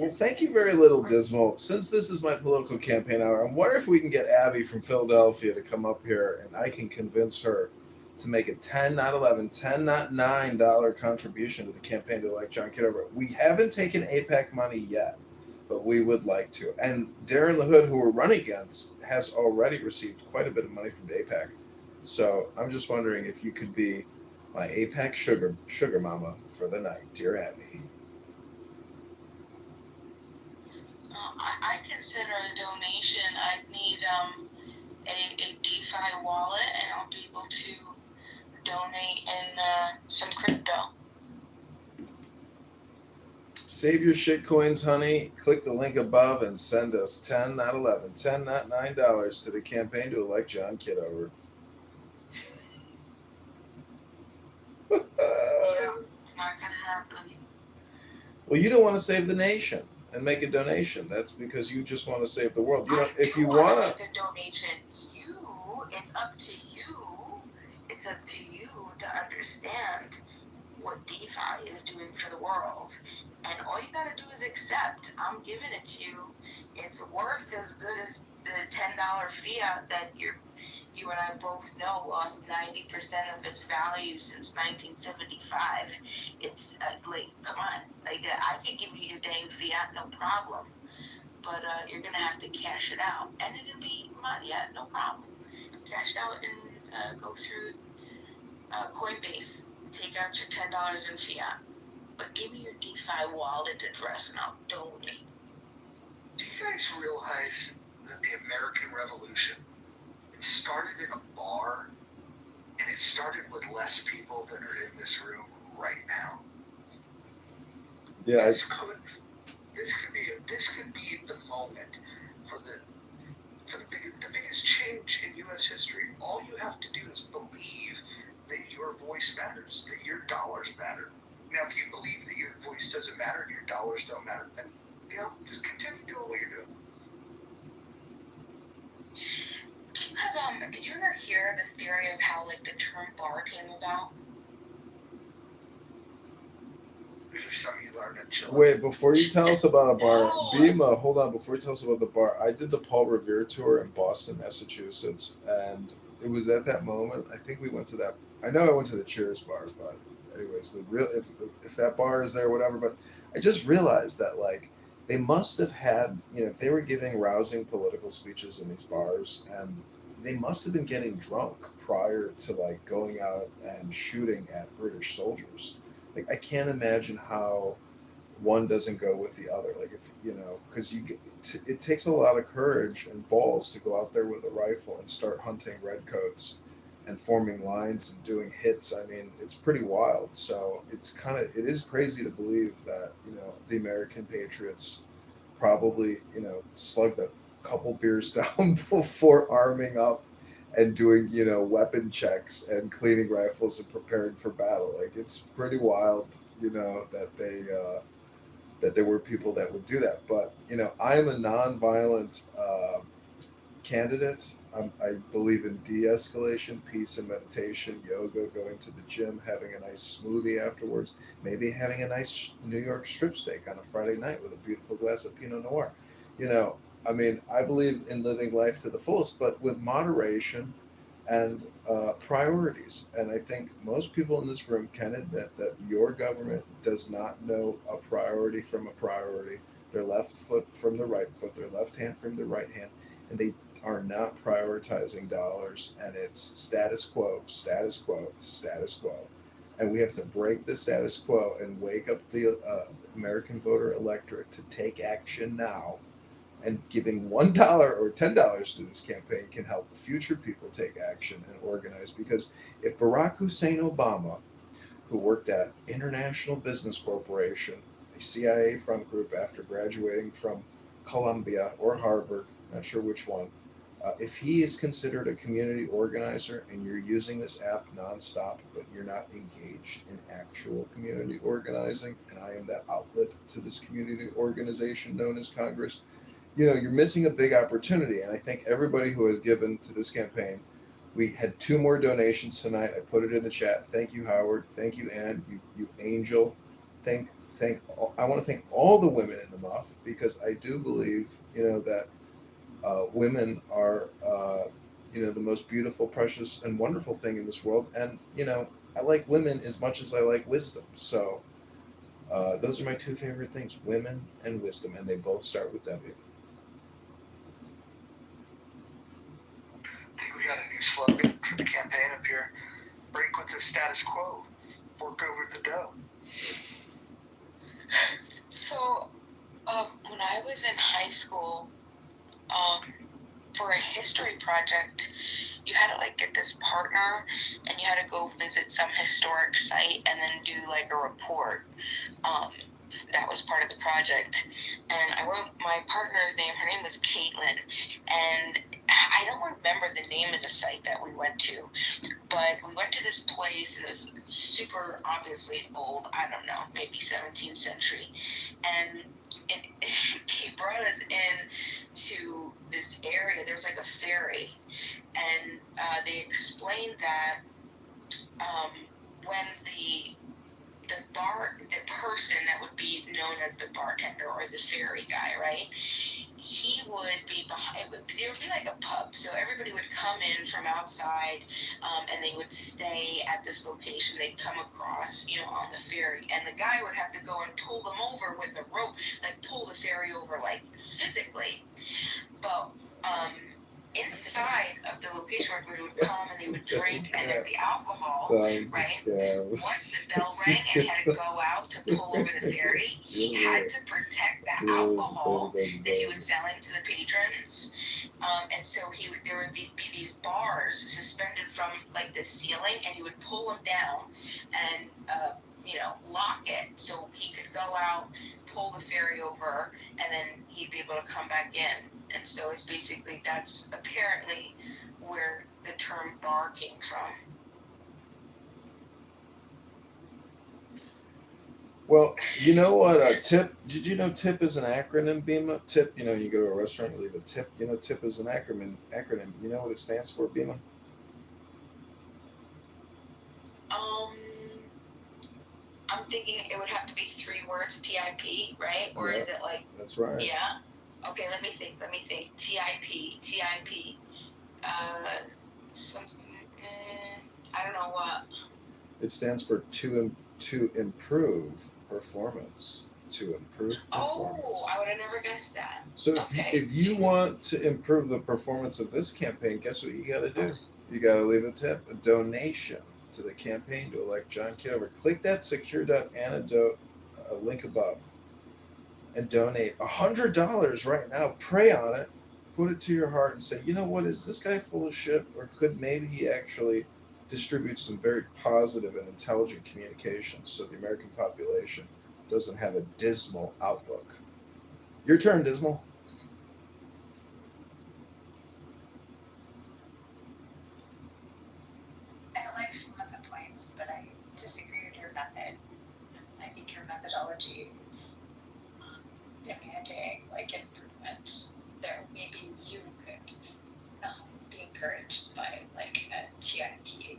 Well, thank you very little, Dismal. Since this is my political campaign hour, I'm wondering if we can get Abby from Philadelphia to come up here and I can convince her to make a 10, not 11, 10, not $9 contribution to the campaign to elect John Kitover. We haven't taken APAC money yet, but we would like to. And Darren LaHood, who we're running against, has already received quite a bit of money from APAC. So I'm just wondering if you could be my APAC sugar mama for the night, dear Abby. I consider a donation. I'd need a DeFi wallet, and I'll be able to donate in some crypto. Save your shit coins, honey. Click the link above and send us 10, not 11, 10, not $9 to the campaign to elect John Kidover. Yeah, it's not gonna happen. Well, you don't want to save the nation and make a donation. That's because you just want to save the world. You know, I if do you want want to make a donation. You, it's up to you. It's up to you to understand what DeFi is doing for the world. And all you gotta do is accept. I'm giving it to you. It's worth as good as the $10 fiat that you and I both know lost 90% of its value since 1975. It's like, come on, like I can give you your dang fiat, no problem. But you're gonna have to cash it out, and it'll be money, yeah, no problem. Cash it out and go through Coinbase, take out your $10 in fiat. But give me your DeFi wallet address and I'll donate. Do you guys realize that the American Revolution, it started in a bar, and it started with less people than are in this room right now? Yeah, This could be the moment for the biggest change in U.S. history. All you have to do is believe that your voice matters, that your dollars matter. Now, if you believe that your voice doesn't matter and your dollars don't matter, then just continue doing what you're doing. Did you ever hear the theory of how like the term bar came about? This is something you learn in Chile. wait, before you tell us about a bar, No. Bima, hold on. Before you tell us about the bar, I did the Paul Revere tour in Boston, Massachusetts, and it was at that moment. I think we went to that. I know I went to the Cheers bar, but anyways, the real if that bar is there, whatever. But I just realized that like they must have had if they were giving rousing political speeches in these bars, and they must have been getting drunk prior to like going out and shooting at British soldiers. Like I can't imagine how one doesn't go with the other. Like if because it takes a lot of courage and balls to go out there with a rifle and start hunting redcoats and forming lines and doing hits. I mean, it's pretty wild. So it is crazy to believe that the American patriots probably slugged a couple beers down before arming up and doing weapon checks and cleaning rifles and preparing for battle. Like it's pretty wild that that there were people that would do that. But I am a nonviolent candidate. I believe in de-escalation, peace, and meditation, yoga, going to the gym, having a nice smoothie afterwards, maybe having a nice New York strip steak on a Friday night with a beautiful glass of Pinot Noir. You know, I mean, I believe in living life to the fullest, but with moderation and priorities. And I think most people in this room can admit that your government does not know a priority from a priority, their left foot from the right foot, their left hand from the right hand, and they are not prioritizing dollars. And it's status quo, status quo, status quo. And we have to break the status quo and wake up the American voter electorate to take action now, and giving $1 or $10 to this campaign can help future people take action and organize. Because if Barack Hussein Obama, who worked at International Business Corporation, a CIA front group after graduating from Columbia or Harvard, not sure which one, if he is considered a community organizer and you're using this app nonstop, but you're not engaged in actual community organizing, and I am that outlet to this community organization known as Congress, you're missing a big opportunity. And I think everybody who has given to this campaign, we had two more donations tonight. I put it in the chat. Thank you, Howard. Thank you, Ann. You angel. I want to thank all the women in the muff, because I do believe, that women are, the most beautiful, precious, and wonderful thing in this world. And I like women as much as I like wisdom. So those are my two favorite things: women and wisdom, and they both start with W. I think we got a new slogan for the campaign up here. Break with the status quo. Fork over the dough. So, when I was in high school, for a history project, you had to like get this partner, and you had to go visit some historic site and then do like a report. Um, that was part of the project, and I wrote my partner's name. Her name was Caitlin, and I don't remember the name of the site that we went to, but we went to this place, and it was super obviously old. I don't know, maybe 17th century, and he brought us in to this area. There's like a ferry, and they explained that when the person that would be known as the bartender or the ferry guy, right? He would be behind. There would be like a pub, so everybody would come in from outside, and they would stay at this location. They'd come across, on the ferry, and the guy would have to go and pull them over with a rope, like pull the ferry over, like physically. But inside of the location where everybody would come and they would drink, and there'd be alcohol, right? Once the bell rang and he had to go out to pull over the ferry, he had to protect the alcohol that he was selling to the patrons. And so there would be these bars suspended from like the ceiling, and he would pull them down and lock it so he could go out, pull the ferry over, and then he'd be able to come back in. And so it's basically, that's apparently where the term bar came from. Well, you know what? Tip. Did you know tip is an acronym, Bima? Tip. You go to a restaurant, you leave a tip. Tip is an acronym. Acronym. You know what it stands for, Bima? I'm thinking it would have to be 3 words, TIP, right? Or is it like? That's right. Yeah. Okay, let me think. TIP. Something. I don't know what. It stands for to improve performance. To improve performance. Oh, I would have never guessed that. So if you want to improve the performance of this campaign, guess what you got to do? You got to leave a tip, a donation to the campaign to elect John Kitover. Click that secure.antidote link above and donate $100 right now. Pray on it, put it to your heart, and say, you know what, is this guy full of shit, or could maybe he actually distribute some very positive and intelligent communications so the American population doesn't have a dismal outlook. Your turn, Dismal. I like some of the points, but I disagree with your method. I think your methodology is demanding like improvement. There, maybe you could be encouraged by like a TIP.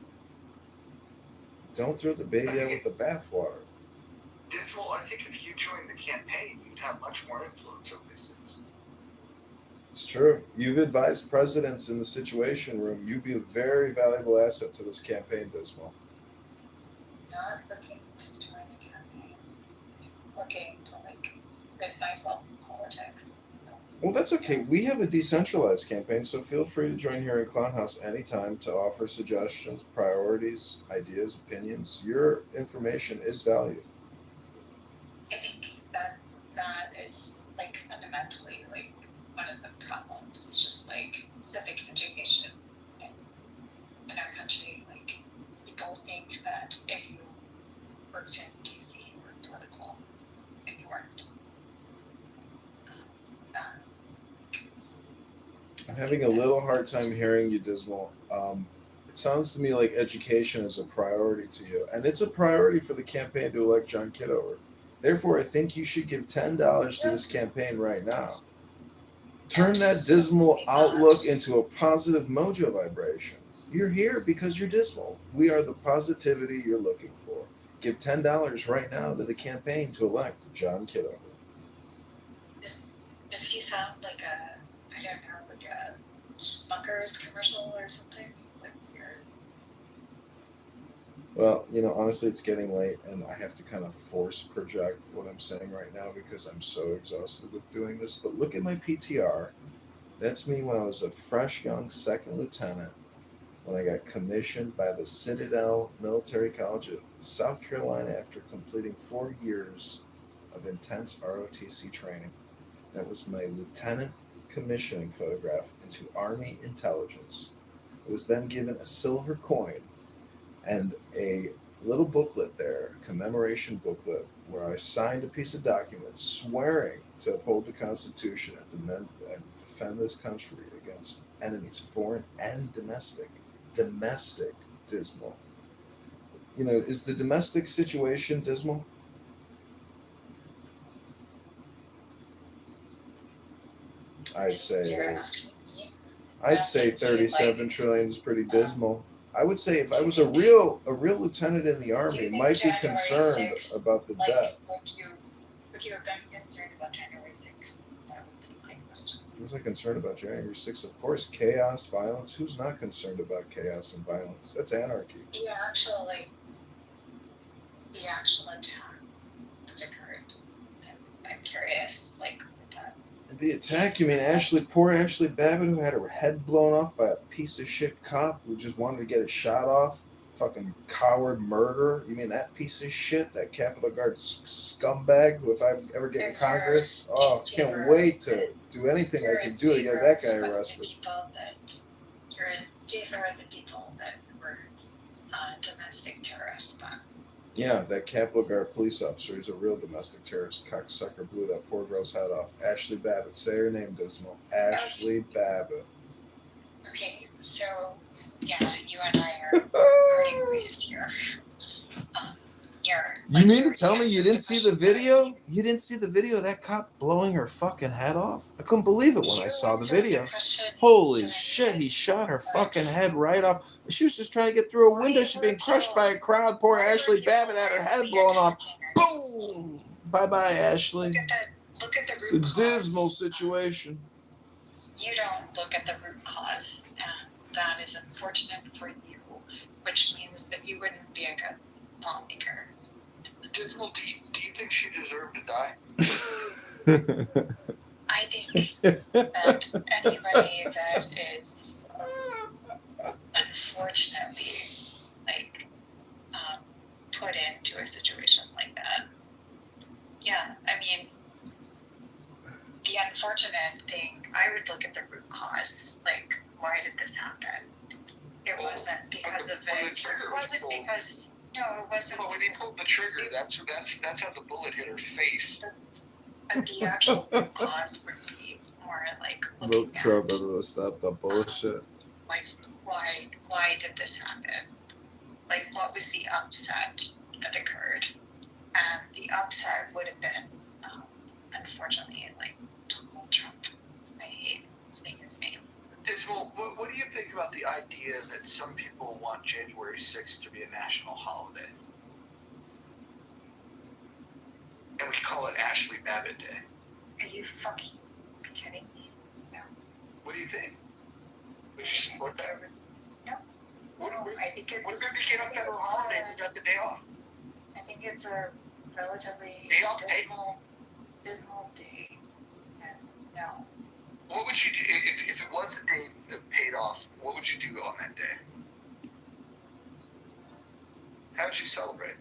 Don't throw the baby out with the bathwater. Dismal, I think if you joined the campaign, you'd have much more influence over these things. It's true. You've advised presidents in the Situation Room. You'd be a very valuable asset to this campaign, Dismal. Not looking to join a campaign. Looking to like rid myself from politics. Well, that's okay. We have a decentralized campaign, so feel free to join here in Clown House anytime to offer suggestions, priorities, ideas, opinions. Your information is valued. I think that is like fundamentally like one of the problems. It's just like civic education in our country. Like people think that if you worked in DC, you were political, and you weren't. I'm having a little hard time hearing you, Dismal. It sounds to me like education is a priority to you, and it's a priority for the campaign to elect John Kitover. Therefore, I think you should give $10 to this campaign right now. Turn that dismal outlook into a positive mojo vibration. You're here because you're dismal. We are the positivity you're looking for. Give $10 right now to the campaign to elect John Kitover. Does he sound like I don't know, like a Smucker's commercial or something? Like weird. Well, honestly, it's getting late, and I have to kind of force project what I'm saying right now because I'm so exhausted with doing this. But look at my PTR. That's me when I was a fresh young second lieutenant, when I got commissioned by the Citadel Military College of South Carolina after completing 4 years of intense ROTC training. That was my lieutenant commissioning photograph into Army intelligence. I was then given a silver coin and a little booklet there, a commemoration booklet, where I signed a piece of document swearing to uphold the Constitution and defend this country against enemies, foreign and domestic. Domestic, dismal. Is the domestic situation dismal? I'd say You're it is. asking me. I'd say 37 trillion is pretty dismal. I would say if I was a real lieutenant in the Do army, you think might be January concerned 6th, about the like, debt. would you have been concerned about January 6th? That would be my question. Was I concerned about January 6th? Of course, chaos, violence. Who's not concerned about chaos and violence? That's anarchy. The actual attack that occurred. I'm curious, like, with that. The attack, you mean poor Ashley Babbitt, who had her head blown off by a piece of shit cop who just wanted to get a shot off? Fucking coward murderer. You mean that piece of shit, that Capitol Guard scumbag who, if I ever get in Congress, can't wait to do anything I can do to get that guy arrested. You're in favor of the people that were domestic terrorists, but Yeah, that Capitol Guard police officer, he's a real domestic terrorist. Cocksucker blew that poor girl's head off. Ashley Babbitt. Say her name, Dismal. Ashley Babbitt. okay, so yeah, you and I are parting ways here. You mean to tell me you didn't see the video? You didn't see the video of that cop blowing her fucking head off? I couldn't believe it when I saw the video. Holy shit, he shot her fucking head right off. She was just trying to get through a window. She's being crushed by a crowd. Poor Ashley Babbitt had her head blown off. Boom! Bye-bye, Ashley. Look at the root It's a cause. dismal situation. You don't look at the root cause, and that is unfortunate for you, which means that you wouldn't be a good lawmaker. Dismal, do you think she deserved to die? I think that anybody that is unfortunately put into a situation like that, yeah, I mean, the unfortunate thing, I would look at the root cause, like, why did this happen? It wasn't because of it. It wasn't because. No, it wasn't. Well, when he pulled the trigger, that's how the bullet hit her face. But the actual root cause would be more like Look, looking Trump, at to stop the bullshit. like why did this happen? Like, what was the upset that occurred? And the upset would have been, unfortunately, like Donald Trump. I hate saying his name. Dismal, what do you think about the idea that some people want January 6th to be a national holiday? And we call it Ashley Babbitt Day. Are you fucking kidding me? No. What do you think? Would you support that? No. I think it's. What if it became a federal holiday and we got the day off? I think it's a relatively Day off, dismal day. And no. What would you do if it was a day that paid off? What would you do on that day? How would you celebrate?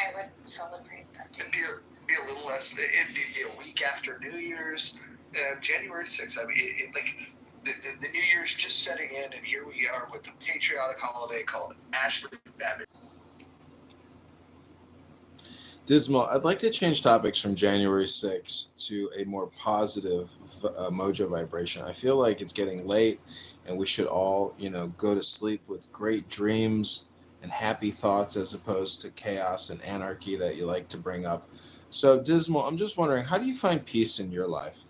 I wouldn't celebrate that day. It'd be a little less. It'd be a week after New Year's, January 6th. I mean, the New Year's just setting in, and here we are with a patriotic holiday called Ashley Babbitt. Dismal, I'd like to change topics from January 6th to a more positive mojo vibration. I feel like it's getting late and we should all, go to sleep with great dreams and happy thoughts as opposed to chaos and anarchy that you like to bring up. So, Dismal, I'm just wondering, how do you find peace in your life?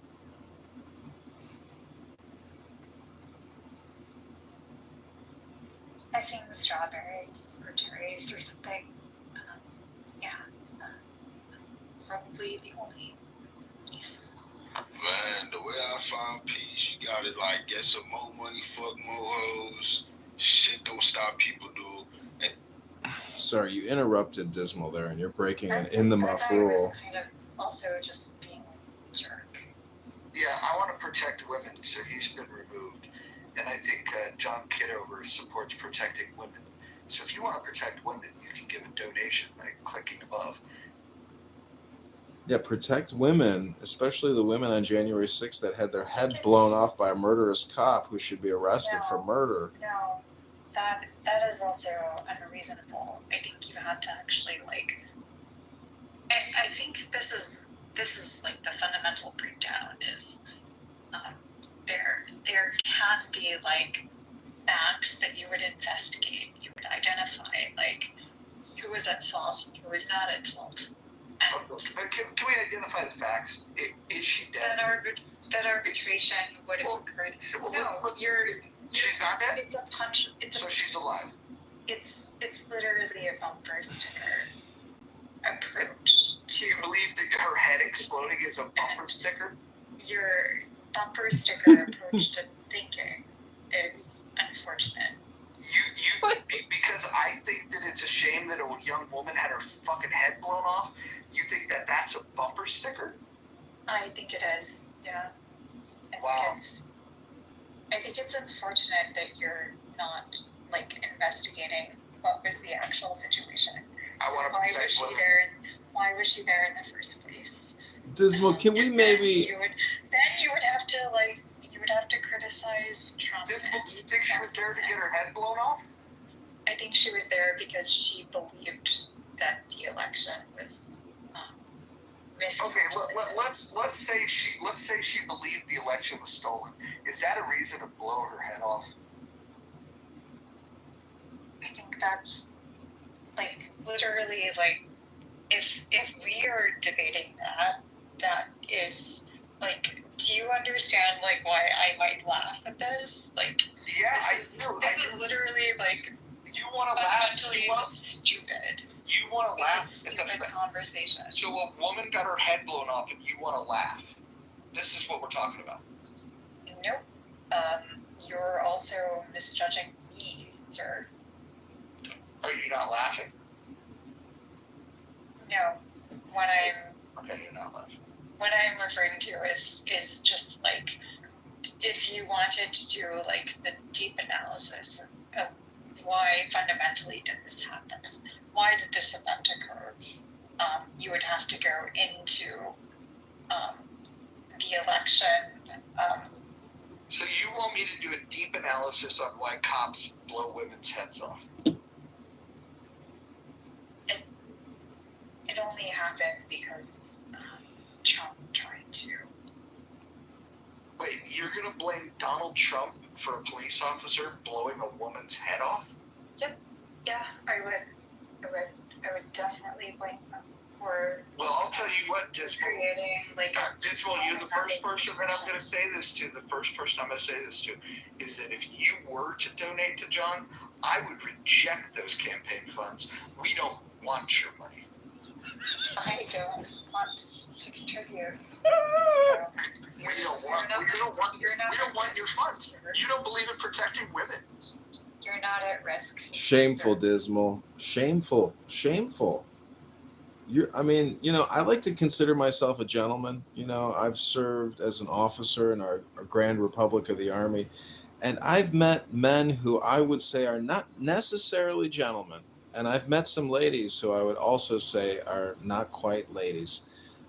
I protecting the strawberries or cherries or something. Yeah, uh, probably the only piece. Man, the way I find peace, you gotta like get some more money, fuck more hoes. Shit don't stop people, dude. Sorry, you interrupted Dismal there, and you're breaking an I in the thought muff I was rule. kind of also just being a jerk. Yeah, I want to protect women, so he's been removed. And I think John Kitover supports protecting women. So if you want to protect women, you can give a donation by clicking above. Yeah, protect women, especially the women on January 6th that had their head blown off by a murderous cop who should be arrested for murder. No, that is also unreasonable. I think you have to actually like. I think this is like the fundamental breakdown is there can be like facts that you would investigate, you would identify like who was at fault, who was not at fault. And Can we identify the facts? Is she dead? That arbitration would have occurred. She's not dead? It's a punch. So she's alive. It's literally a bumper sticker approach. Do you believe that her head exploding is a bumper sticker? Your bumper sticker approach to thinking is unfortunate. Because I think that it's a shame that a young woman had her fucking head blown off. You think that that's a bumper sticker? I think it is. Yeah. Wow. I think it's unfortunate that you're not like investigating what was the actual situation. Why was she there in the first place? Dismal, can we maybe? You would have to criticize Trump. Dismal, do you think she was there to get her head blown off? I think she was there because she believed that the election was misconducted. Okay, let's say she believed the election was stolen. Is that a reason to blow her head off? I think that's like literally like if we are debating that is like, do you understand like why I might laugh at this? Like, yeah, this is literally like you want to laugh? Fundamentally just stupid. You want to laugh? It's a stupid conversation. So a woman got her head blown off, and you want to laugh? This is what we're talking about. Nope. You're also misjudging me, sir. Are you not laughing? No. Okay, you're not laughing. What I'm referring to is just like if you wanted to do like the deep analysis of why fundamentally did this happen, why did this event occur, you would have to go into the election. So you want me to do a deep analysis on why cops blow women's heads off? It only happened because Trump tried to. Wait, you're going to blame Donald Trump for a police officer blowing a woman's head off? Yep. Yeah, I would definitely blame them for. Well, I'll tell you what, Dismal. Creating like. Dismal, you're the first person that I'm going to say this to. The first person I'm going to say this to is that if you were to donate to John, I would reject those campaign funds. We don't want your money. I don't want to contribute. We don't want your funds. You don't believe in protecting women. You're not at risk. Shameful, Dismal. Shameful. I like to consider myself a gentleman. I've served as an officer in our Grand Republic of the Army, and I've met men who I would say are not necessarily gentlemen. And I've met some ladies who I would also say are not quite ladies.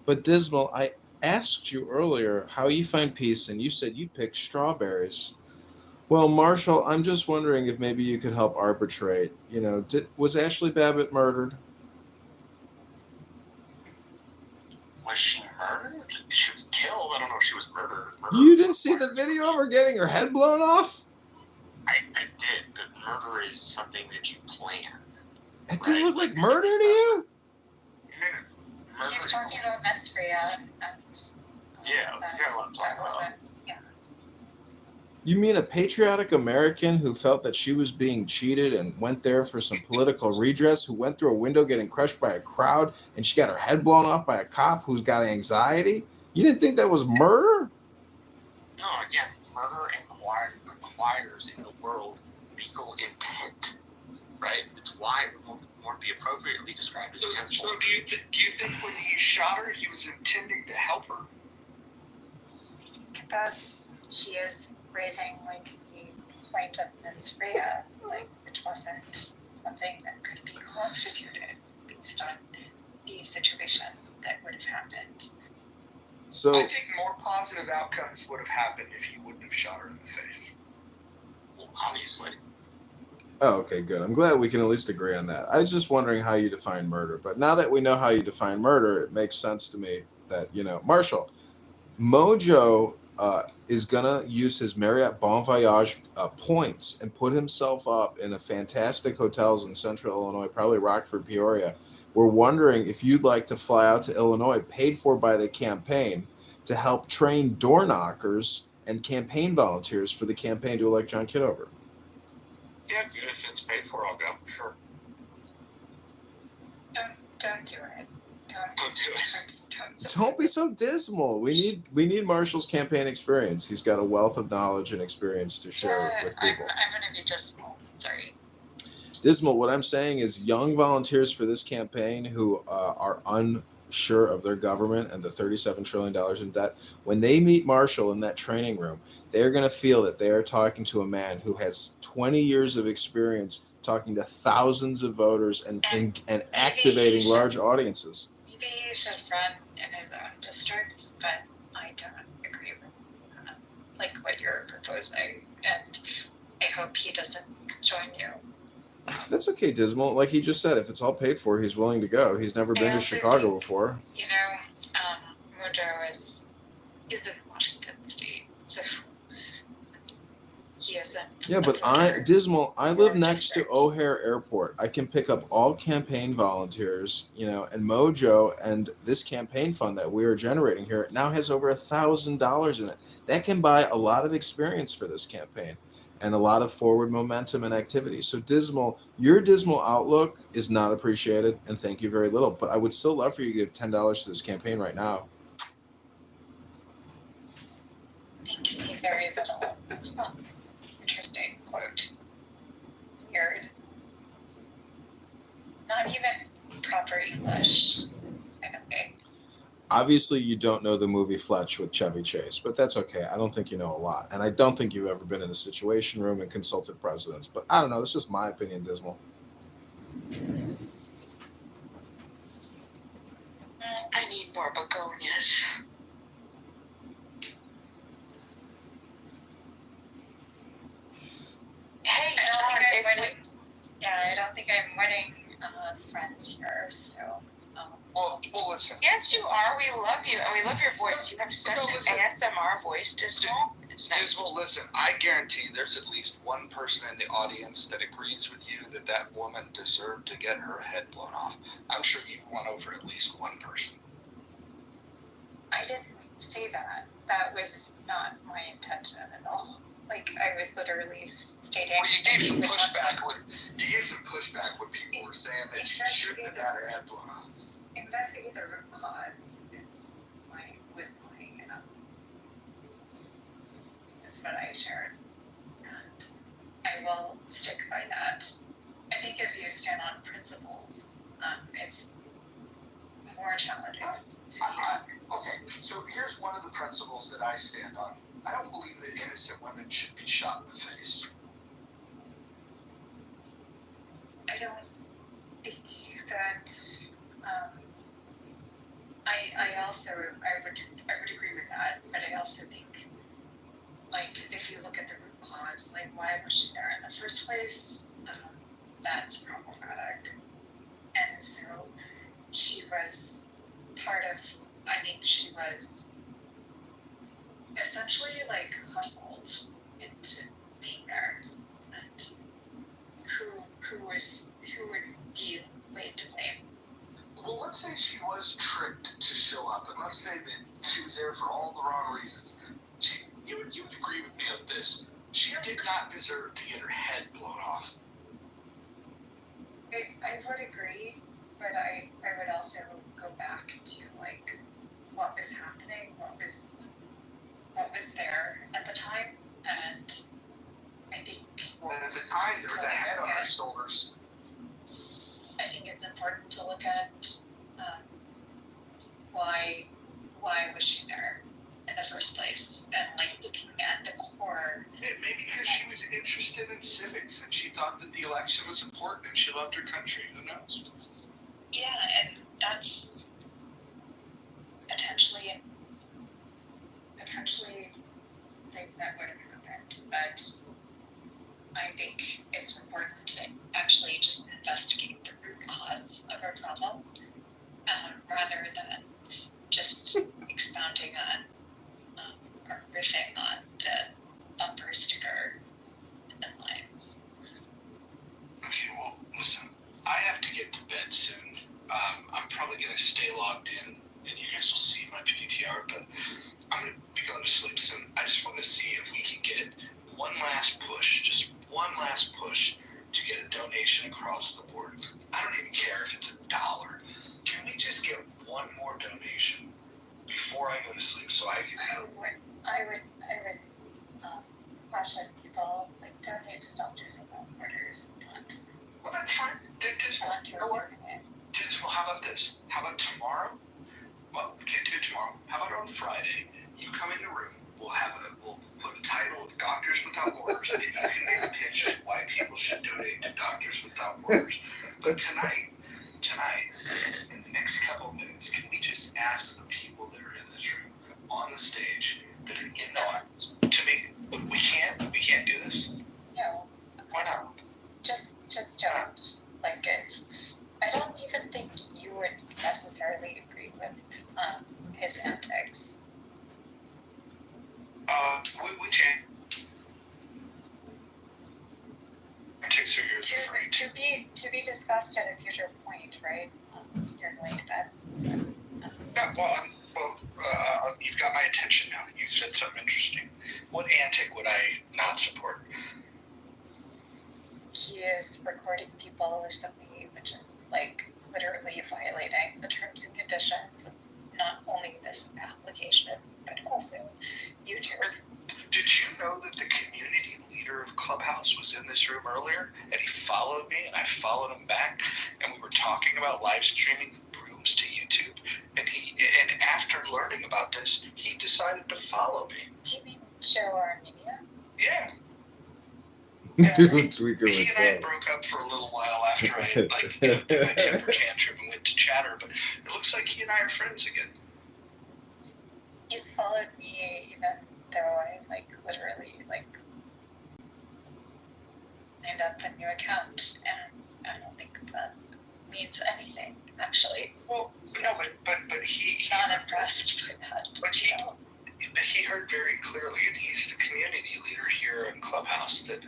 But Dismal, I asked you earlier how you find peace, and you said you pick strawberries. Well, Marshall, I'm just wondering if maybe you could help arbitrate. Was Ashley Babbitt murdered? Was she murdered? She was killed. I don't know if she was murdered. You didn't see the video of her getting her head blown off? I did, but murder is something that you plan. It didn't look like murder to you? He's talking about mens rea. Yeah, that's what I'm talking about. Yeah. You mean a patriotic American who felt that she was being cheated and went there for some political redress, who went through a window getting crushed by a crowd and she got her head blown off by a cop who's got anxiety? You didn't think that was murder? No, again, murder requires in the world legal intent, right? It's why it won't be appropriately described as So do you think when he shot her, he was intending to help her? That he is raising like the point of mens rea, like which wasn't something that could be constituted based on the situation that would have happened. So I think more positive outcomes would have happened if he wouldn't have shot her in the face. Well, obviously. Oh, okay, good. I'm glad we can at least agree on that. I was just wondering how you define murder, but now that we know how you define murder, it makes sense to me that, Marshall, Mojo is gonna use his Marriott Bon Voyage points and put himself up in a fantastic hotels in Central Illinois, probably Rockford, Peoria. We're wondering if you'd like to fly out to Illinois, paid for by the campaign, to help train door knockers and campaign volunteers for the campaign to elect John Kitover. Yeah, dude, if it's paid for, I'll go. Sure. Don't do it. Don't do it. Don't be so dismal. We need Marshall's campaign experience. He's got a wealth of knowledge and experience to share with people. I'm gonna be dismal. Sorry. Dismal. What I'm saying is, young volunteers for this campaign who are unsure of their government and the $37 trillion in debt, when they meet Marshall in that training room, they're going to feel that they are talking to a man who has 20 years of experience talking to thousands of voters and activating large audiences. Maybe he should run in his own district, but I don't agree with like what you're proposing, and I hope he doesn't join you. That's okay, Dismal. Like he just said, if it's all paid for, he's willing to go. He's never been to Chicago before. Mojo is in Washington State, so he isn't. Yeah, but Dismal, I live next to O'Hare Airport. I can pick up all campaign volunteers, and Mojo and this campaign fund that we are generating here now has over $1,000 in it. That can buy a lot of experience for this campaign and a lot of forward momentum and activity. So Dismal, your dismal outlook is not appreciated, and thank you very little. But I would still love for you to give $10 to this campaign right now. Thank you very little. Interesting quote. Weird. Not even proper English. Okay. Obviously, you don't know the movie Fletch with Chevy Chase, but that's okay. I don't think you know a lot. And I don't think you've ever been in the Situation Room and consulted presidents. But I don't know. That's just my opinion, Dismal. I need more begonias. Hey, I don't think I'm winning friends here, so. Well, listen. Yes, you are. We love you, and we love your voice. You have such an ASMR voice, Dismal. It's nice. Dismal, listen. I guarantee there's at least one person in the audience that agrees with you that woman deserved to get her head blown off. I'm sure you won over at least one person. I didn't say that. That was not my intention at all. Like, I was literally stating. Well, you gave some pushback when people were saying that she shouldn't have had her head blown off. Investigate the root cause is what I shared, and I will stick by that. I think if you stand on principles, it's more challenging to Okay, so here's one of the principles that I stand on. I don't believe that innocent women should be shot in the face. I don't think that. I would agree with that, but I also think, like, if you look at the root cause, like, why was she there in the first place? That's problematic, and so she was she was essentially like hustled into being there, and who would be laid to blame? Well, let's say she was tricked to show up, and let's say that she was there for all the wrong reasons. You would agree with me on this. She did not deserve to get her head blown off. I would agree, but I would also go back to like what was happening, what was there at the time, and I think At the time, there was a head on her shoulders. I think it's important to look at why was she there in the first place, and like looking at the core. Maybe because she was interested in civics and she thought that the election was important and she loved her country. Who knows? Yeah, and that's potentially thing that would have happened, but I think it's important to actually just investigate the root cause of our problem, rather than just expounding on or riffing on the bumper sticker headlines. Okay, well, listen, I have to get to bed soon. I'm probably going to stay logged in and you guys will see my PTR, but I'm going to be going to sleep soon. I just want to see if we can get one last push to get a donation across the board. I don't even care if it's $1. Can we just get one more donation before I go to sleep so I can have... I would caution people, like, donate to Doctors Without Borders, not Well, that's fine. to You know what? it. Well, how about this? How about tomorrow? Well, we can't do it tomorrow. How about on Friday? You come in the room. We'll put a title of Doctors Without Borders, and you can make a pitch of why people should donate to Doctors Without Borders. But tonight, in the next couple of minutes, can we just ask the people that are in this room on the stage that are in the audience to make? We can't do this. No, Why not? just don't. Like, I don't even think you would necessarily agree with his antics. We change. Antics are yours for free. To be discussed at a future point, right? You're going to bed. Yeah, you've got my attention now. You said something interesting. What antic would I not support? He is recording people with something which is like literally violating the terms and conditions of not only this application but also YouTube. Did you know that the community leader of Clubhouse was in this room earlier and he followed me and I followed him back and we were talking about live streaming rooms to YouTube and after learning about this he decided to follow me. Do you mean Show Armenia? Yeah. Tweaker He and I broke up for a little while after I did my temper tantrum and went to Chatter, but it looks like he and I are friends again. He's followed me even though I literally signed up a new account, and I don't think that means anything actually. Well, no, but he not impressed by that. But he heard very clearly, and he's the community leader here in Clubhouse, that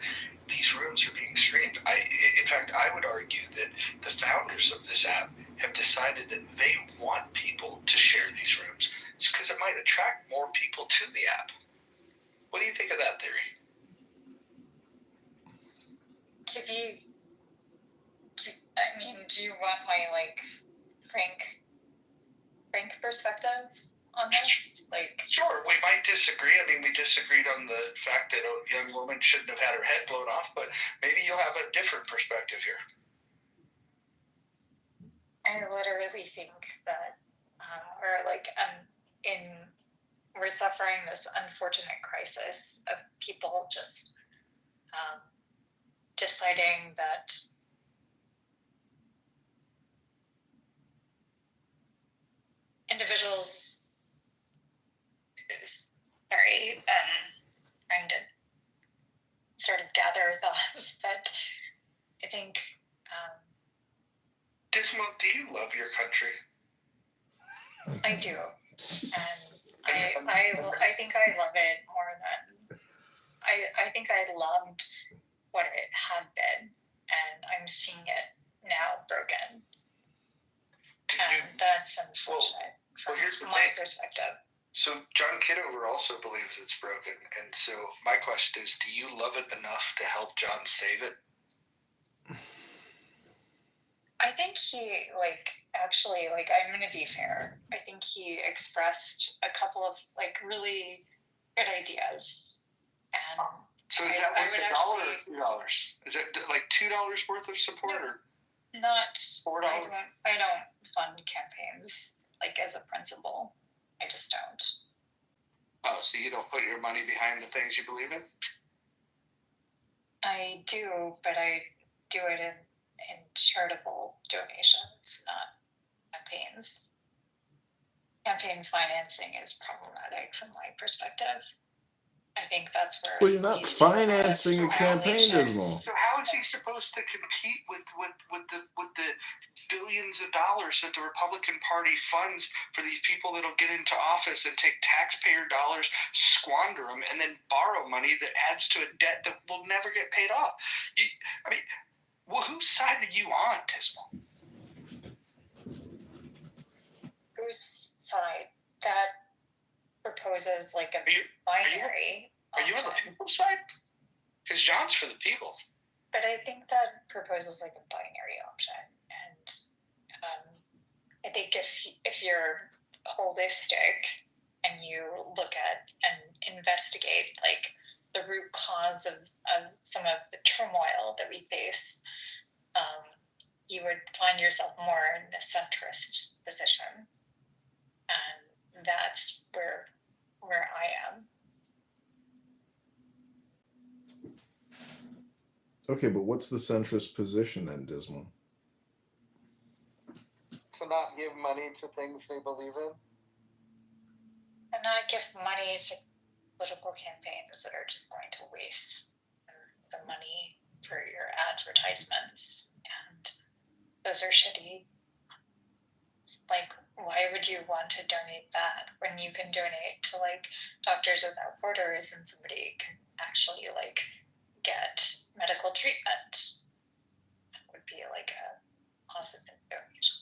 these rooms are being streamed. In fact, I would argue that the founders of this app have decided that they want people to share these rooms. It's because it might attract more people to the app. What do you think of that theory? Do you want my frank perspective on this? Sure, we might disagree. I mean, we disagreed on the fact that a young woman shouldn't have had her head blown off, but maybe you'll have a different perspective here. I literally think that, we're suffering this unfortunate crisis of people just deciding that individuals trying to sort of gather thoughts, but I think Dismo, do you love your country? I do, and I think I love it more than I think I loved what it had been, and I'm seeing it now broken, and that's unfortunate from here's the my thing. perspective. So John Kitover also believes it's broken, and so my question is, do you love it enough to help John save it? I think he, actually, I'm going to be fair. I think he expressed a couple of, really good ideas. And so is that worth $1 or $2? Is it like $2 worth of support, or not $4? I don't fund campaigns, as a principle. I just don't. Oh, so you don't put your money behind the things you believe in? I do, but I do it in charitable donations, not campaigns. Campaign financing is problematic from my perspective. I think that's where. Well, you're not financing a campaign, Dismal. So how is he supposed to compete with the billions of dollars that the Republican Party funds for these people that'll get into office and take taxpayer dollars, squander them, and then borrow money that adds to a debt that will never get paid off? Well, whose side are you on, Dismal? Whose side? That proposes a binary. Are you on the people's side? Because John's for the people. But I think that proposes a binary option, and I think if you're holistic and you look at and investigate the root cause of some of the turmoil that we face, you would find yourself more in a centrist position, and that's where I am. Okay, but what's the centrist position then, Dismal? To not give money to things they believe in? And not give money to political campaigns that are just going to waste the money for your advertisements, and those are shitty. Why would you want to donate that when you can donate to Doctors Without Borders and somebody can actually get medical treatment? That would be a positive donation.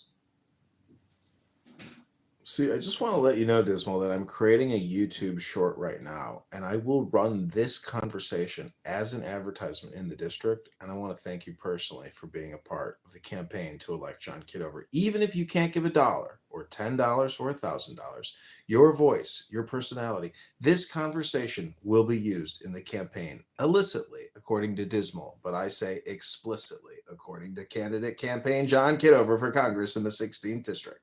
See, I just want to let you know, Dismal, that I'm creating a YouTube short right now, and I will run this conversation as an advertisement in the district, and I want to thank you personally for being a part of the campaign to elect John Kitover. Even if you can't give $1 or $10 or $1,000, your voice, your personality, this conversation will be used in the campaign illicitly, according to Dismal, but I say explicitly, according to candidate campaign John Kitover for Congress in the 16th District.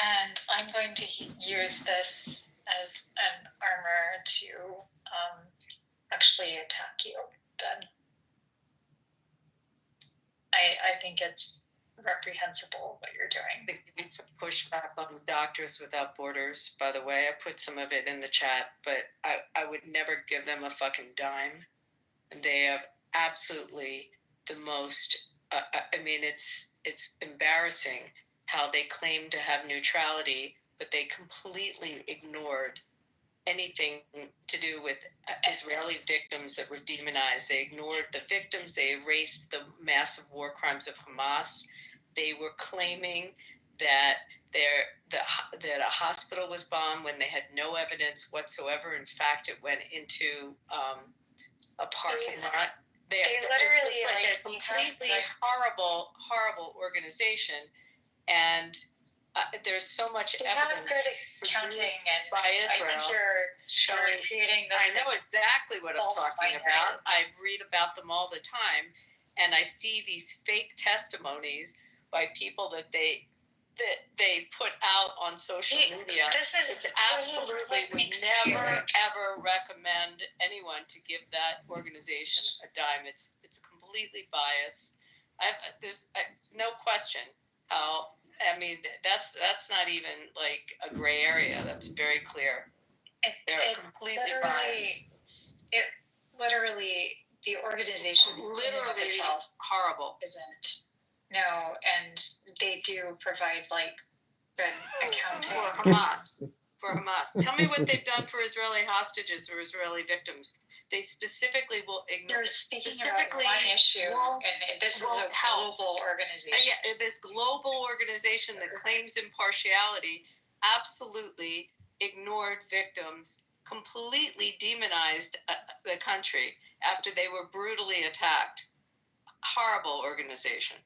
And I'm going to use this as an armor to actually attack you, Ben. I think it's reprehensible what you're doing. There needs some pushback on Doctors Without Borders, by the way. I put some of it in the chat, but I would never give them a fucking dime. They have absolutely the most, it's embarrassing how they claim to have neutrality, but they completely ignored anything to do with Israeli victims that were demonized. They ignored the victims. They erased the massive war crimes of Hamas. They were claiming that that a hospital was bombed when they had no evidence whatsoever. In fact, it went into a parking lot. They literally a completely horrible organization. And there's so much you evidence have good accounting, and by Israel. I think you're creating this. I know exactly what I'm talking about. I read about them all the time, and I see these fake testimonies by people that they put out on social media. It's absolutely would never ever recommend anyone to give that organization a dime. It's completely biased. There's no question how. That's not even a gray area. That's very clear. They're completely biased. The organization literally itself horrible. Isn't. No, and they do provide good accounting. For Hamas. Tell me what they've done for Israeli hostages or Israeli victims. They specifically will ignore. You're speaking about one issue, and this is a global organization. Yeah, this global organization that claims impartiality absolutely ignored victims, completely demonized the country after they were brutally attacked. Horrible organization.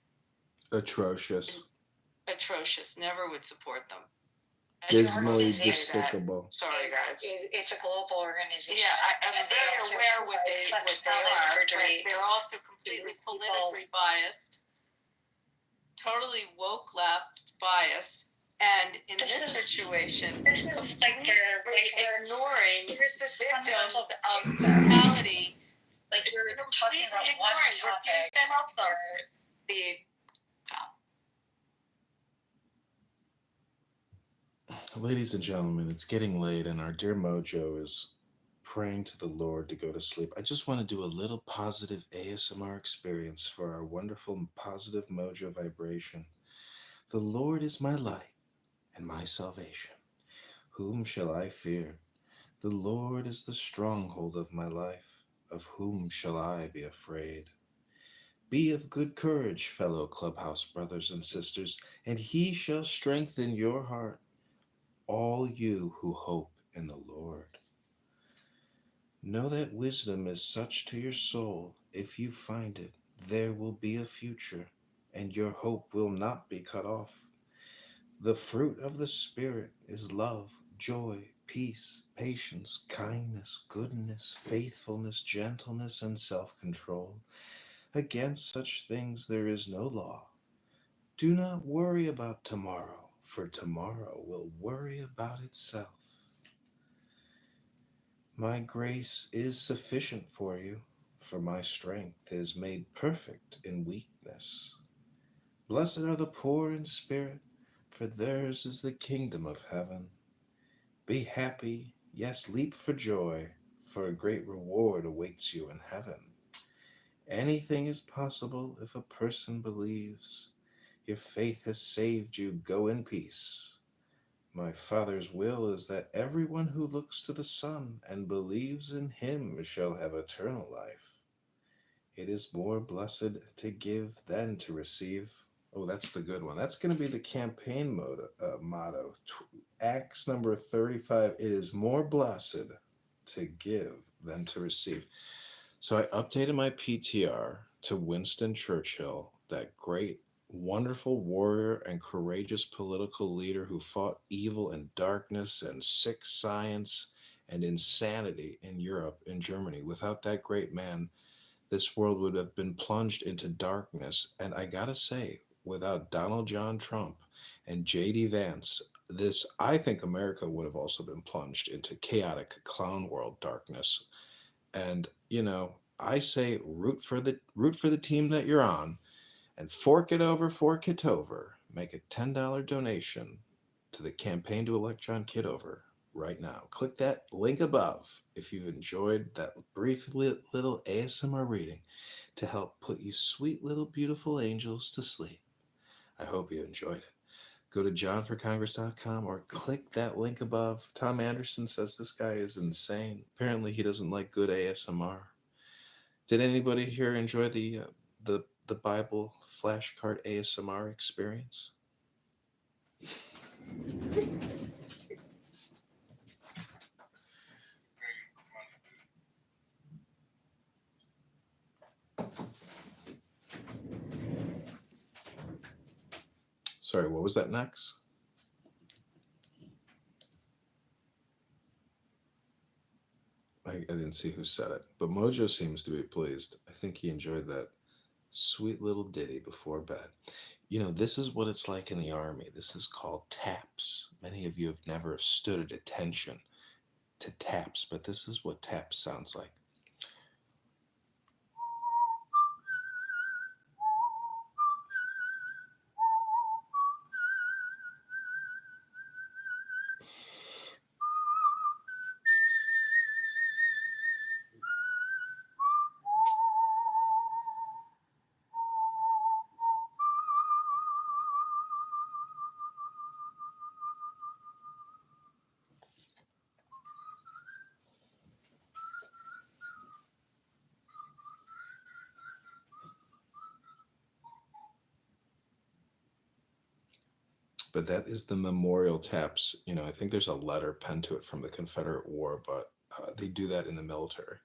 Atrocious. Atrocious. Never would support them. Dismally organization despicable. Sorry, guys. It's a global organization. Yeah, I'm and they very also aware what provide they are, electronic surgery but they're also completely people. politically biased, totally woke left bias, and in this situation, This is like they're ignoring here's this victims fundamental of brutality. like you're talking about one topic. Refuse to help them. where The Ladies and gentlemen, it's getting late, and our dear Mojo is praying to the Lord to go to sleep. I just want to do a little positive ASMR experience for our wonderful positive Mojo vibration. The Lord is my light and my salvation. Whom shall I fear? The Lord is the stronghold of my life. Of whom shall I be afraid? Be of good courage, fellow clubhouse brothers and sisters, and he shall strengthen your heart, all you who hope in the Lord. Know that wisdom is such to your soul. If you find it, there will be a future, and your hope will not be cut off. The fruit of the Spirit is love, joy, peace, patience, kindness, goodness, faithfulness, gentleness, and self-control. Against such things there is no law. Do not worry about tomorrow, for tomorrow will worry about itself. My grace is sufficient for you, for my strength is made perfect in weakness. Blessed are the poor in spirit, for theirs is the kingdom of heaven. Be happy, yes, leap for joy, for a great reward awaits you in heaven. Anything is possible if a person believes. Your faith has saved you. Go in peace. My Father's will is that everyone who looks to the Son and believes in him shall have eternal life. It is more blessed to give than to receive. Oh, that's the good one. That's going to be the campaign motto. Acts number 35. It is more blessed to give than to receive. So I updated my PTR to Winston Churchill, that great, wonderful warrior and courageous political leader who fought evil and darkness and sick science and insanity in Europe and Germany. Without that great man, this world would have been plunged into darkness. And I gotta say, without Donald John Trump and J.D. Vance, I think America would have also been plunged into chaotic clown world darkness. And I say root for the team that you're on, and fork it over for Kitover. Make a $10 donation to the campaign to elect John Kitover right now. Click that link above if you enjoyed that brief little ASMR reading to help put you sweet little beautiful angels to sleep. I hope you enjoyed it. Go to johnforcongress.com or click that link above. Tom Anderson says this guy is insane. Apparently he doesn't like good ASMR. Did anybody here enjoy the Bible flashcard ASMR experience? Sorry, what was that next? I didn't see who said it, but Mojo seems to be pleased. I think he enjoyed that sweet little ditty before bed. This is what it's like in the Army. This is called taps. Many of you have never stood at attention to taps, but this is what taps sounds like. But that is the memorial taps. I think there's a letter penned to it from the Confederate War, but they do that in the military.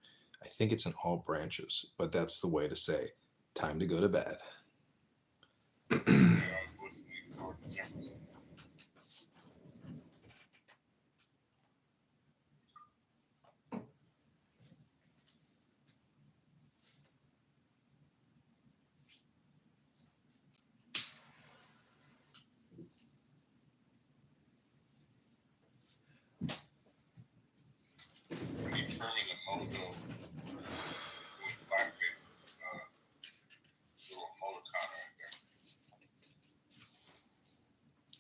I think it's in all branches, but that's the way to say, time to go to bed. Yeah, I was listening to George Jefferson. When he turning a mojo with blackface, do a molotov right there.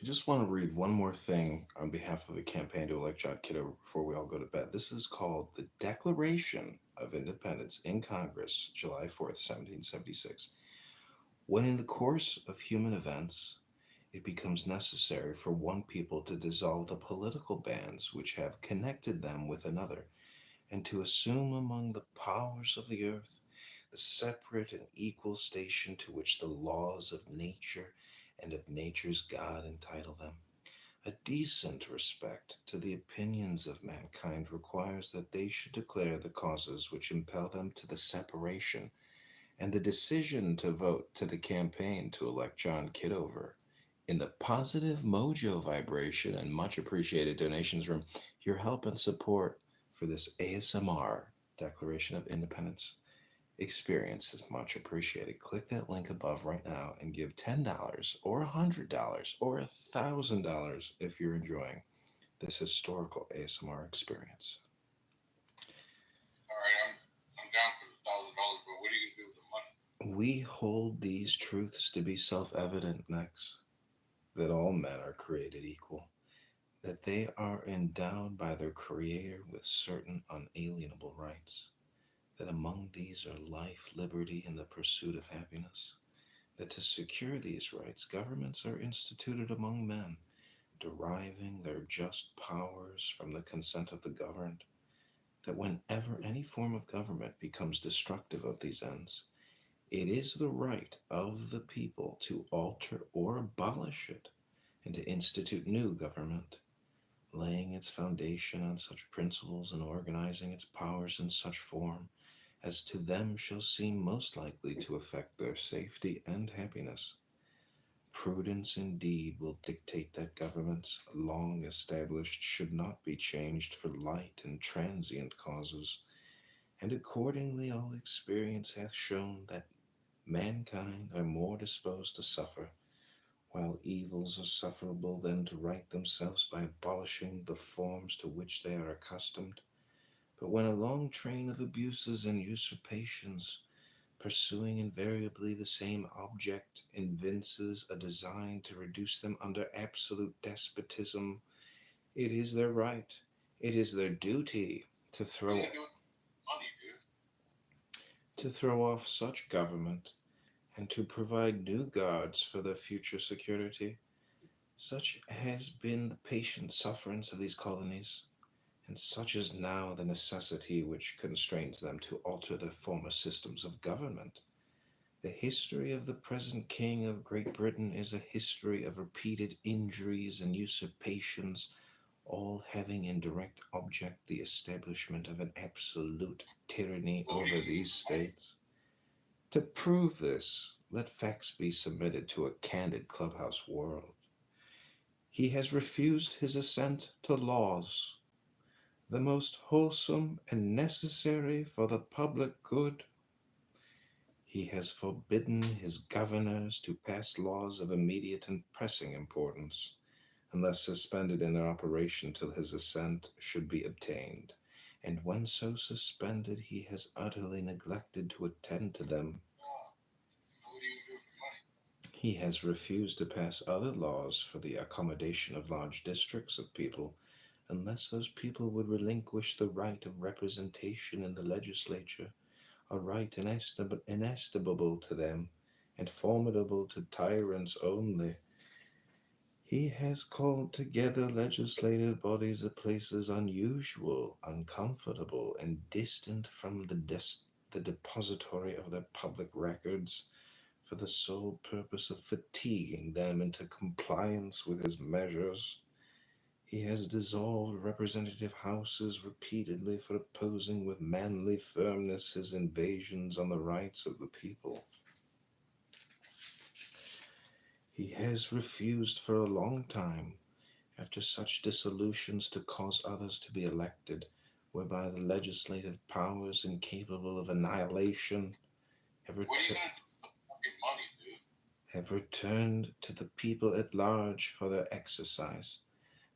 I just want to read one more thing on behalf of the campaign to elect John Kidder before we all go to bed. This is called the Declaration of Independence in Congress, July 4th, 1776. When in the course of human events it becomes necessary for one people to dissolve the political bands which have connected them with another, and to assume among the powers of the earth the separate and equal station to which the laws of nature and of nature's God entitle them. A decent respect to the opinions of mankind requires that they should declare the causes which impel them to the separation, and the decision to vote to the campaign to elect John Kitover. In the positive mojo vibration and much appreciated donations room, your help and support for this ASMR Declaration of Independence experience is much appreciated. Click that link above right now and give $10 or $100 or $1,000 if you're enjoying this historical ASMR experience. All right, I'm down for the $1,000, but what are you gonna do with the money? We hold these truths to be self-evident next, that all men are created equal, that they are endowed by their Creator with certain unalienable rights, that among these are life, liberty, and the pursuit of happiness, that to secure these rights, governments are instituted among men, deriving their just powers from the consent of the governed, that whenever any form of government becomes destructive of these ends, it is the right of the people to alter or abolish it, and to institute new government, laying its foundation on such principles and organizing its powers in such form as to them shall seem most likely to affect their safety and happiness. Prudence indeed will dictate that governments long established should not be changed for light and transient causes, and accordingly all experience hath shown that mankind are more disposed to suffer, while evils are sufferable, than to right themselves by abolishing the forms to which they are accustomed. But when a long train of abuses and usurpations, pursuing invariably the same object, evinces a design to reduce them under absolute despotism, it is their right, it is their duty to What are throw you gonna do with the money, dude? off such government, and to provide new guards for their future security. Such has been the patient sufferance of these colonies, and such is now the necessity which constrains them to alter their former systems of government. The history of the present King of Great Britain is a history of repeated injuries and usurpations, all having in direct object the establishment of an absolute tyranny over these states. To prove this, let facts be submitted to a candid clubhouse world. He has refused his assent to laws, the most wholesome and necessary for the public good. He has forbidden his governors to pass laws of immediate and pressing importance, unless suspended in their operation till his assent should be obtained. And when so suspended, he has utterly neglected to attend to them. What are you gonna do with the money? He has refused to pass other laws for the accommodation of large districts of people, unless those people would relinquish the right of representation in the legislature, a right inestimable to them, and formidable to tyrants only. He has called together legislative bodies at places unusual, uncomfortable, and distant from the depository of their public records, for the sole purpose of fatiguing them into compliance with his measures. He has dissolved representative houses repeatedly for opposing with manly firmness his invasions on the rights of the people. He has refused for a long time, after such dissolutions, to cause others to be elected, whereby the legislative powers incapable of annihilation have, What are you gonna do with fucking money, dude? have returned to the people at large for their exercise,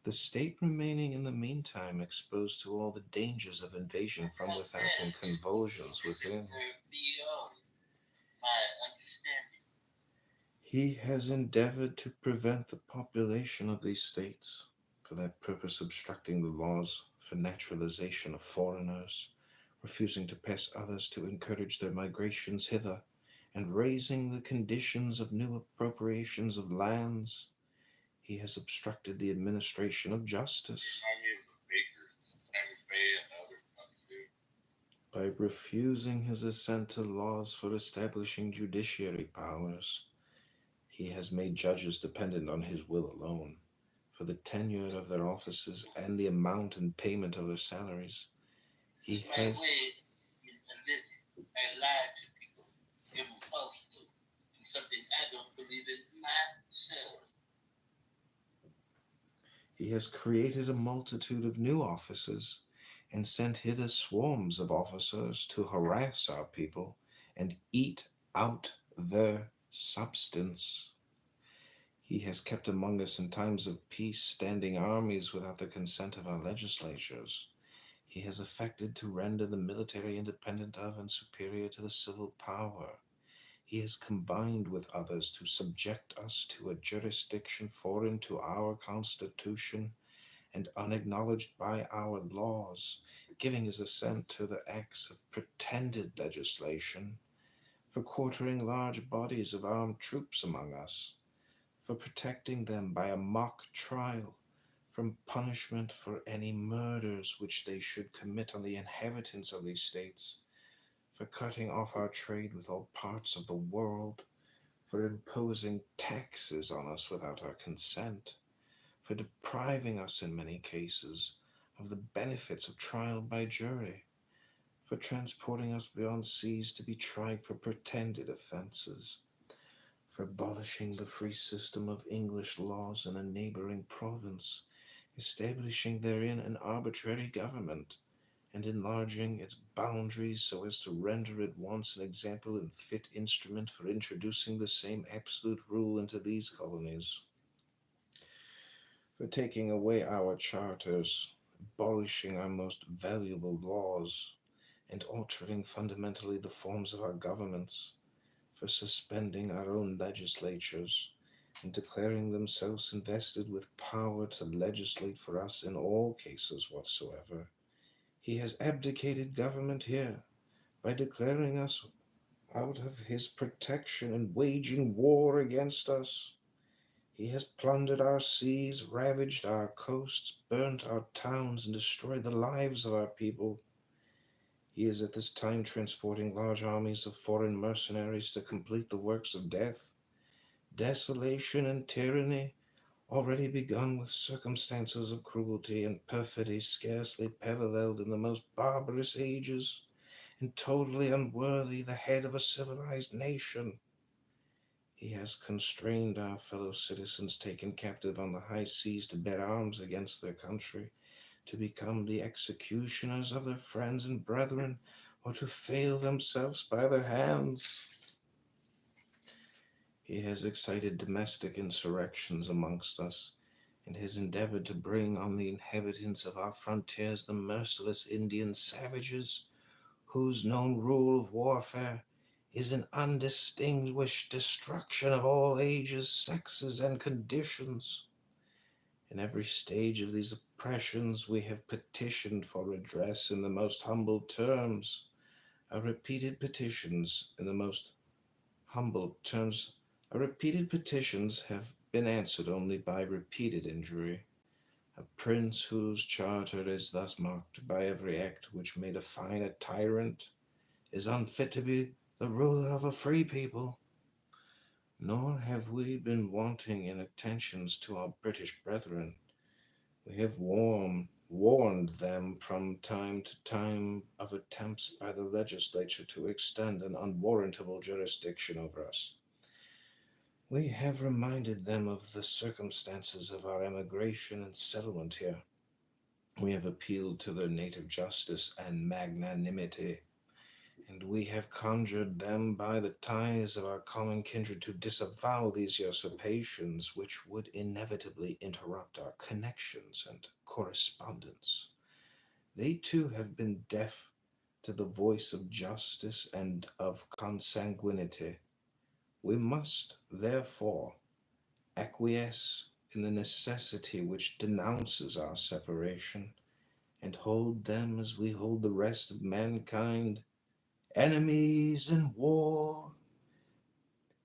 the state remaining in the meantime exposed to all the dangers of invasion from without and convulsions within. Beyond my understanding. He has endeavored to prevent the population of these states, for that purpose obstructing the laws for naturalization of foreigners, refusing to pass others to encourage their migrations hither, and raising the conditions of new appropriations of lands. He has obstructed the administration of justice I mean, the bakers, Bay and other fucking dude. by refusing his assent to laws for establishing judiciary powers. He has made judges dependent on his will alone, for the tenure of their offices and the amount and payment of their salaries. He My has way of living. I lie to people, give them false hope, and something I don't believe in myself. he has created a multitude of new offices, and sent hither swarms of officers to harass our people and eat out their substance. He has kept among us in times of peace standing armies without the consent of our legislatures. He has affected to render the military independent of and superior to the civil power. He has combined with others to subject us to a jurisdiction foreign to our Constitution and unacknowledged by our laws, giving his assent to the acts of pretended legislation, for quartering large bodies of armed troops among us, for protecting them by a mock trial from punishment for any murders which they should commit on the inhabitants of these states, for cutting off our trade with all parts of the world, for imposing taxes on us without our consent, for depriving us in many cases of the benefits of trial by jury, for transporting us beyond seas to be tried for pretended offences, for abolishing the free system of English laws in a neighboring province, establishing therein an arbitrary government, and enlarging its boundaries so as to render it once an example and fit instrument for introducing the same absolute rule into these colonies, for taking away our charters, abolishing our most valuable laws, and altering fundamentally the forms of our governments, for suspending our own legislatures, and declaring themselves invested with power to legislate for us in all cases whatsoever. He has abdicated government here by declaring us out of his protection and waging war against us. He has plundered our seas, ravaged our coasts, burnt our towns, and destroyed the lives of our people. He is at this time transporting large armies of foreign mercenaries to complete the works of death, desolation, and tyranny, already begun with circumstances of cruelty and perfidy scarcely paralleled in the most barbarous ages, and totally unworthy the head of a civilized nation. He has constrained our fellow citizens taken captive on the high seas to bear arms against their country, to become the executioners of their friends and brethren, or to fail themselves by their hands. He has excited domestic insurrections amongst us, and has endeavored to bring on the inhabitants of our frontiers the merciless Indian savages, whose known rule of warfare is an undistinguished destruction of all ages, sexes, and conditions. In every stage of these oppressions, we have petitioned for redress in the most humble terms. Our repeated petitions in the most humble terms, our repeated petitions have been answered only by repeated injury. A prince whose charter is thus marked by every act which may define a tyrant is unfit to be the ruler of a free people. nor have we been wanting in attentions to our British brethren. We have warned them from time to time of attempts by the legislature to extend an unwarrantable jurisdiction over us. We have reminded them of the circumstances of our emigration and settlement here. We have appealed to their native justice and magnanimity, and we have conjured them by the ties of our common kindred to disavow these usurpations, which would inevitably interrupt our connections and correspondence. They too have been deaf to the voice of justice and of consanguinity. We must, therefore, acquiesce in the necessity which denounces our separation, and hold them as we hold the rest of mankind, enemies in war,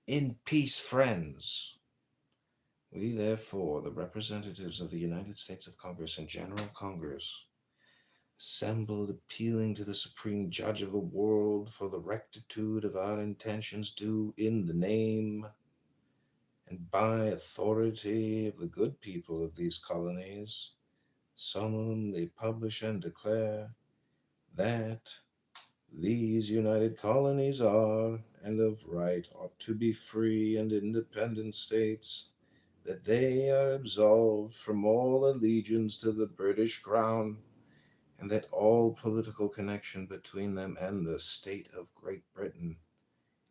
in peace friends. We, therefore, the representatives of the United States of Congress and General Congress, assembled appealing to the Supreme Judge of the world for the rectitude of our intentions, do in the name and by authority of the good people of these colonies solemnly publish and declare that these united colonies are, and of right ought to be, free and independent states, that they are absolved from all allegiance to the British Crown, and that all political connection between them and the state of Great Britain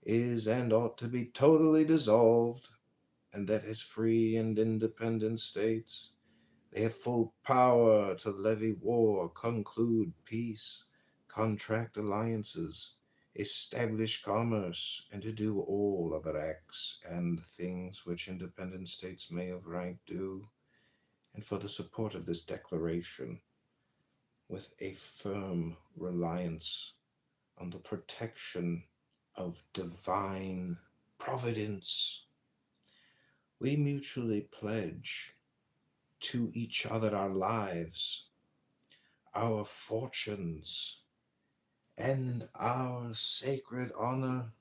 is and ought to be totally dissolved, and that as free and independent states they have full power to levy war, conclude peace, contract alliances, establish commerce, and to do all other acts and things which independent states may of right do, and for the support of this declaration, with a firm reliance on the protection of divine providence, we mutually pledge to each other our lives, our fortunes, and our sacred honor.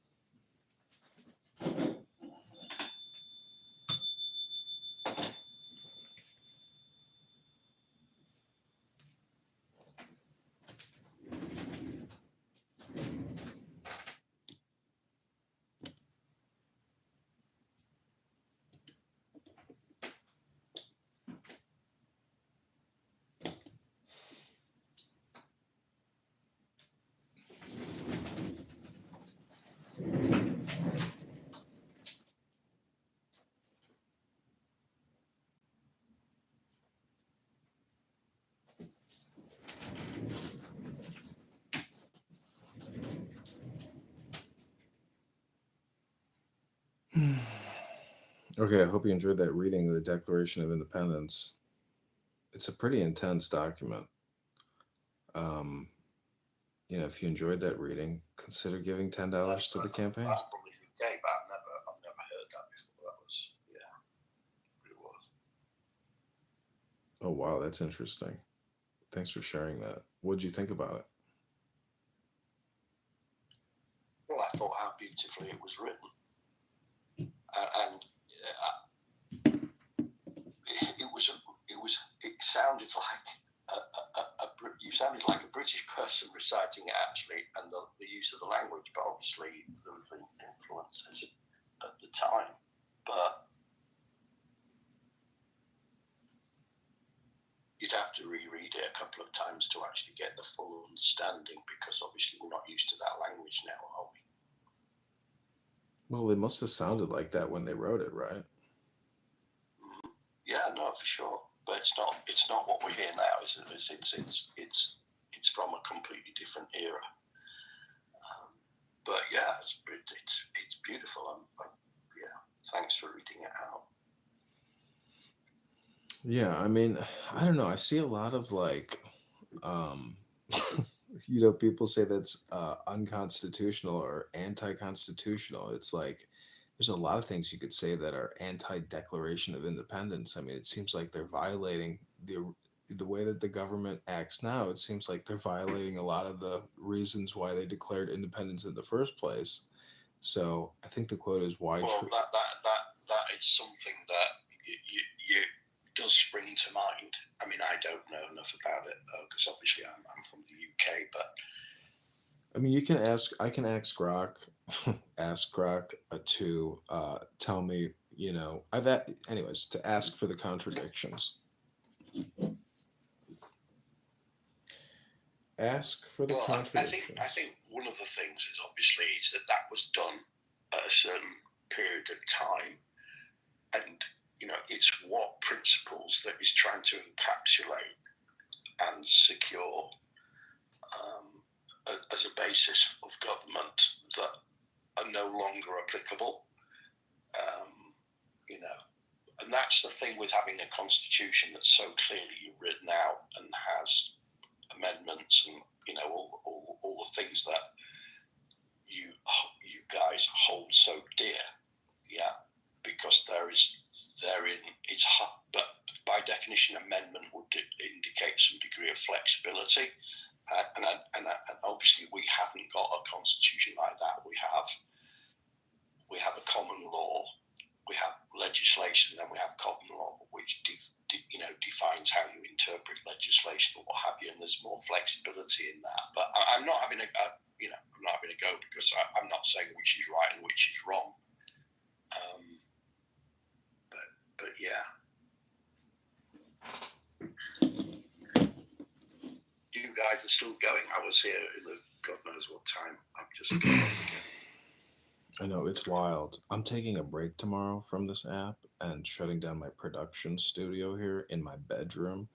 Okay, I hope you enjoyed that reading of the Declaration of Independence. It's a pretty intense document. Um, if you enjoyed that reading, consider giving $10 to the campaign. That's probably a good game, but I've never heard that before. That was, yeah, it was. Oh wow, that's interesting. Thanks for sharing that. What'd you think about it? Well, I thought how beautifully it was written, and it sounded like you sounded like a British person reciting it actually, and the use of the language, but obviously there was influences at the time, but you'd have to reread it a couple of times to actually get the full understanding, because obviously we're not used to that language now, are we? Well, it must have sounded like that when they wrote it, right? Mm-hmm. Yeah, no, for sure. But it's not what we hear now, is it? It's from a completely different era. But yeah, it's beautiful. Yeah, thanks for reading it out. Yeah, I mean, I don't know. I see a lot of um, people say that's unconstitutional or anti-constitutional. It's like there's a lot of things you could say that are anti-Declaration of Independence. I mean, it seems like they're violating the way that the government acts now. It seems like they're violating a lot of the reasons why they declared independence in the first place. So I think the quote is why. Well, does spring to mind. I mean, I don't know enough about it because obviously I'm from the UK, but I mean, you can ask. I can ask Grok, ask Grok to tell me. I've anyways to ask for the contradictions. Ask for the well, contradictions. I think one of the things is obviously is that was done at a certain period of time, and it's what principles that is trying to encapsulate and secure as a basis of government that are no longer applicable. And that's the thing with having a constitution that's so clearly written out and has amendments and all the things that you guys hold so dear, because therein it's but by definition amendment would indicate some degree of flexibility, and obviously we haven't got a constitution like that. We have a common law, we have legislation, and we have common law, which defines how you interpret legislation or what have you, and there's more flexibility in that. But I'm not having I'm not having a go because I'm not saying which is right and which is wrong. But yeah. You guys are still going. I was here in the God knows what time. I'm just going off again. I know, it's wild. I'm taking a break tomorrow from this app and shutting down my production studio here in my bedroom.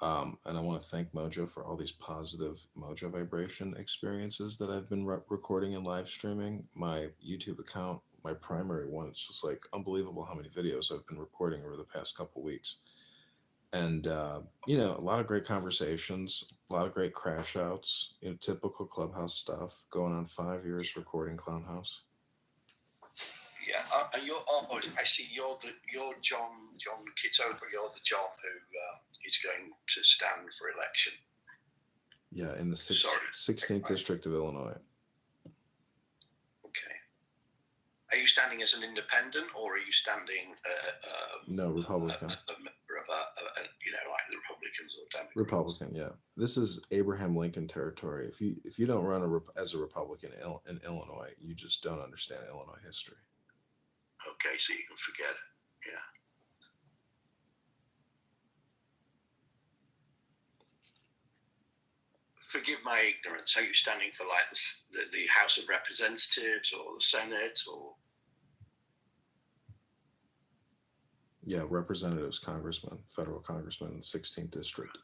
And I want to thank Mojo for all these positive Mojo vibration experiences that I've been recording and live streaming. My YouTube account, my primary one, it's just like unbelievable how many videos I've been recording over the past couple weeks. And, a lot of great conversations, a lot of great crash outs, typical Clubhouse stuff, going on 5 years recording Clown House. Yeah, and you're. I see. You're John Kitover. You're the John who is going to stand for election. Yeah, in the 16th district of Illinois. Okay. Are you standing as an independent, or are you standing? No, Republican. A member of like the Republicans or Democrats. Republican, yeah. This is Abraham Lincoln territory. If you don't run as a Republican in Illinois, you just don't understand Illinois history. Okay, so you can forget it. Yeah. Forgive my ignorance. Are you standing for like the House of Representatives or the Senate or? Yeah, representatives, congressman, federal congressman, 16th district.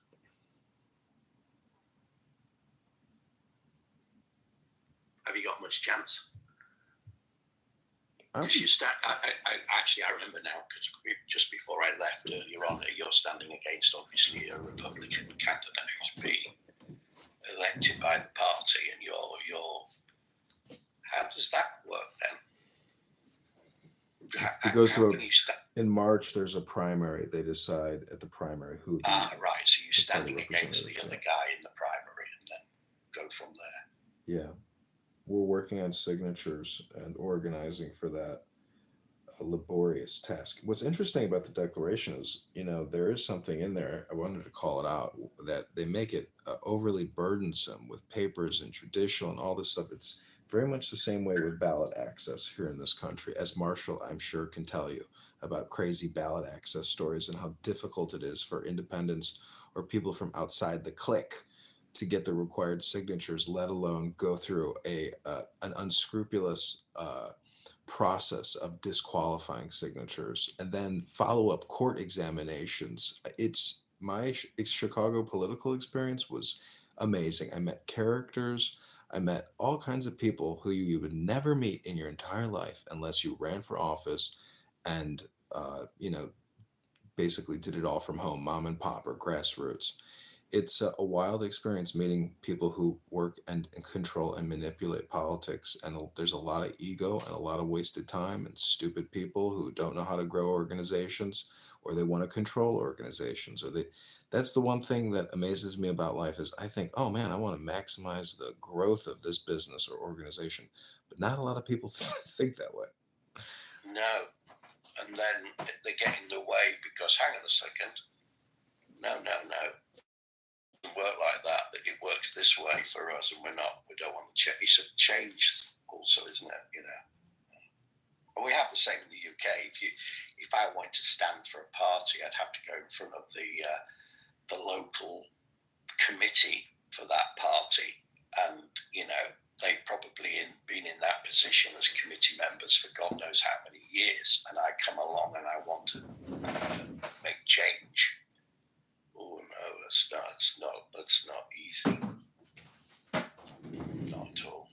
Have you got much chance? I remember now because just before I left earlier on, you're standing against obviously a Republican candidate who's been elected by the party, and you're. How does that work then? It goes through. In March, there's a primary. They decide at the primary who. Right. So you're standing against the other guy in the primary, and then go from there. Yeah. We're working on signatures and organizing for that laborious task. What's interesting about the declaration is, there is something in there. I wanted to call it out that they make it overly burdensome with papers and traditional and all this stuff. It's very much the same way with ballot access here in this country, as Marshall, I'm sure, can tell you about crazy ballot access stories and how difficult it is for independents or people from outside the clique to get the required signatures, let alone go through an unscrupulous process of disqualifying signatures and then follow-up court examinations. It's my Chicago political experience was amazing. I met characters. I met all kinds of people who you would never meet in your entire life unless you ran for office and basically did it all from home, mom and pop or grassroots. It's a wild experience meeting people who work and control and manipulate politics. And there's a lot of ego and a lot of wasted time and stupid people who don't know how to grow organizations, or they want to control organizations, that's the one thing that amazes me about life is I think, oh man, I want to maximize the growth of this business or organization. But not a lot of people think that way. No. and then they get in the way because, hang on a second, no. It doesn't work like that. That it works this way for us, and we don't want to change. It's a change also, isn't it? You know. And we have the same in the UK. If I wanted to stand for a party, I'd have to go in front of the local committee for that party, and you know they've probably been in that position as committee members for God knows how many years, and I come along and I want to make change. Oh no, that's not easy. Not at all.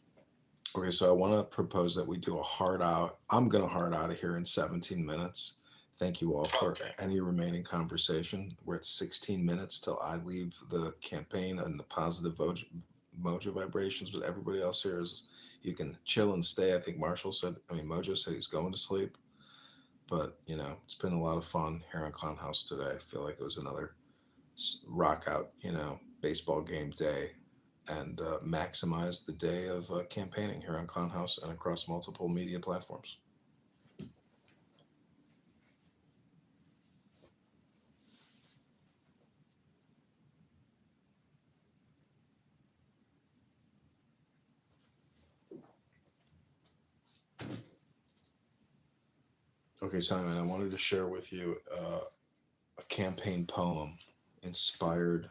Okay, so I want to propose that we do a hard out. I'm going to hard out of here in 17 minutes. Thank you all for any remaining conversation. We're at 16 minutes till I leave the campaign and the positive mojo vibrations. But everybody else here is, you can chill and stay. I think Mojo said he's going to sleep. But, you know, it's been a lot of fun here on Clown House today. I feel like it was another rock out, you know, baseball game day, and maximize the day of campaigning here on Clown House and across multiple media platforms. Okay, Simon, I wanted to share with you a campaign poem inspired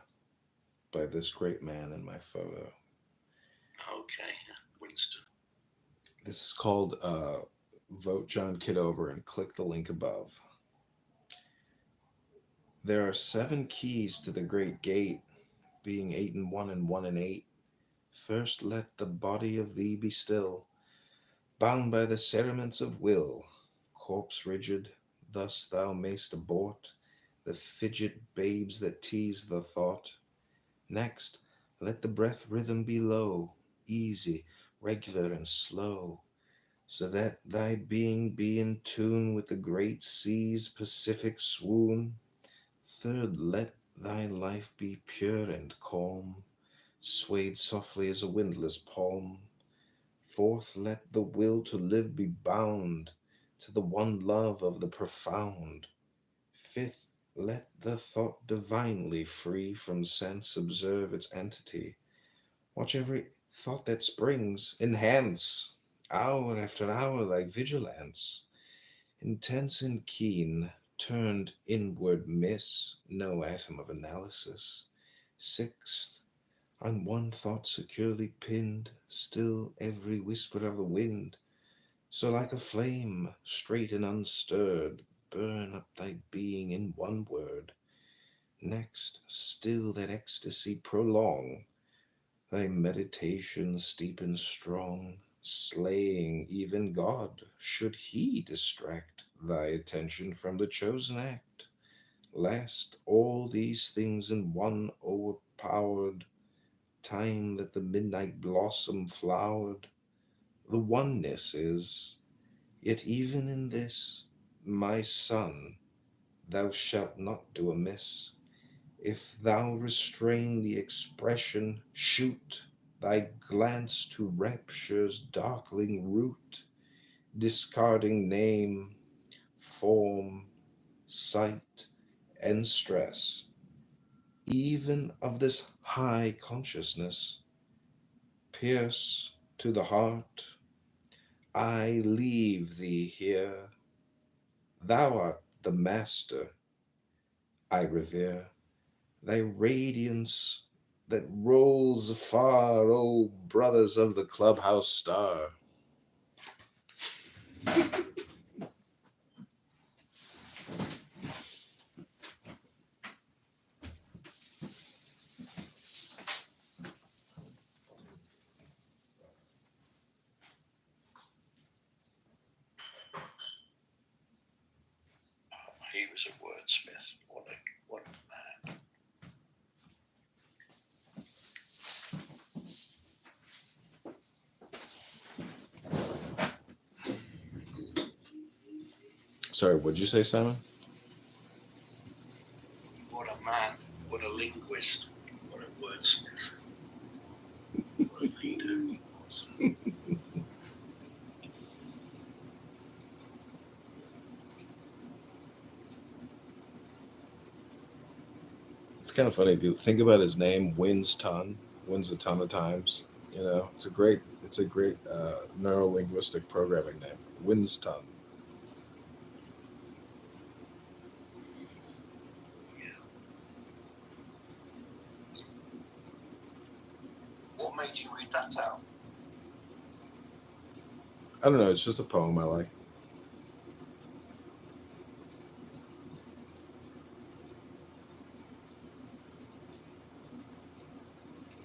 by this great man in my photo. Okay, Winston. This is called Vote John Kitover and click the link above. There are 7 keys to the great gate, being 8 and 1 and 1 and 8. First let the body of thee be still, bound by the cerements of will, corpse rigid, thus thou mayst abort the fidget babes that tease the thought. Next, let the breath rhythm be low, easy, regular, and slow, so that thy being be in tune with the great sea's pacific swoon. Third, let thy life be pure and calm, swayed softly as a windless palm. Fourth, let the will to live be bound to the one love of the profound. Fifth, let the thought divinely free from sense observe its entity. Watch every thought that springs, enhance hour after hour like vigilance. Intense and keen, turned inward, miss no atom of analysis. Sixth, on one thought securely pinned, still every whisper of the wind. So like a flame, straight and unstirred, burn up thy being in one word. Next, still that ecstasy prolong, thy meditation steep and strong, slaying even God, should he distract thy attention from the chosen act. Last, all these things in one overpowered time that the midnight blossom flowered. The oneness is, yet even in this, my son, thou shalt not do amiss. If thou restrain the expression, shoot thy glance to rapture's darkling root, discarding name, form, sight, and stress, even of this high consciousness. Pierce to the heart, I leave thee here. Thou art the master, I revere. Thy radiance that rolls afar, O brothers of the clubhouse star. He was a wordsmith. What a man. Sorry, what'd you say, Simon? What a man. What a linguist. What a wordsmith. What a leader he was. It's kind of funny if you think about his name, wins a ton of times. You know, it's a great neuro-linguistic programming name, wins ton. What made you read that out? I don't know. It's just a poem I like.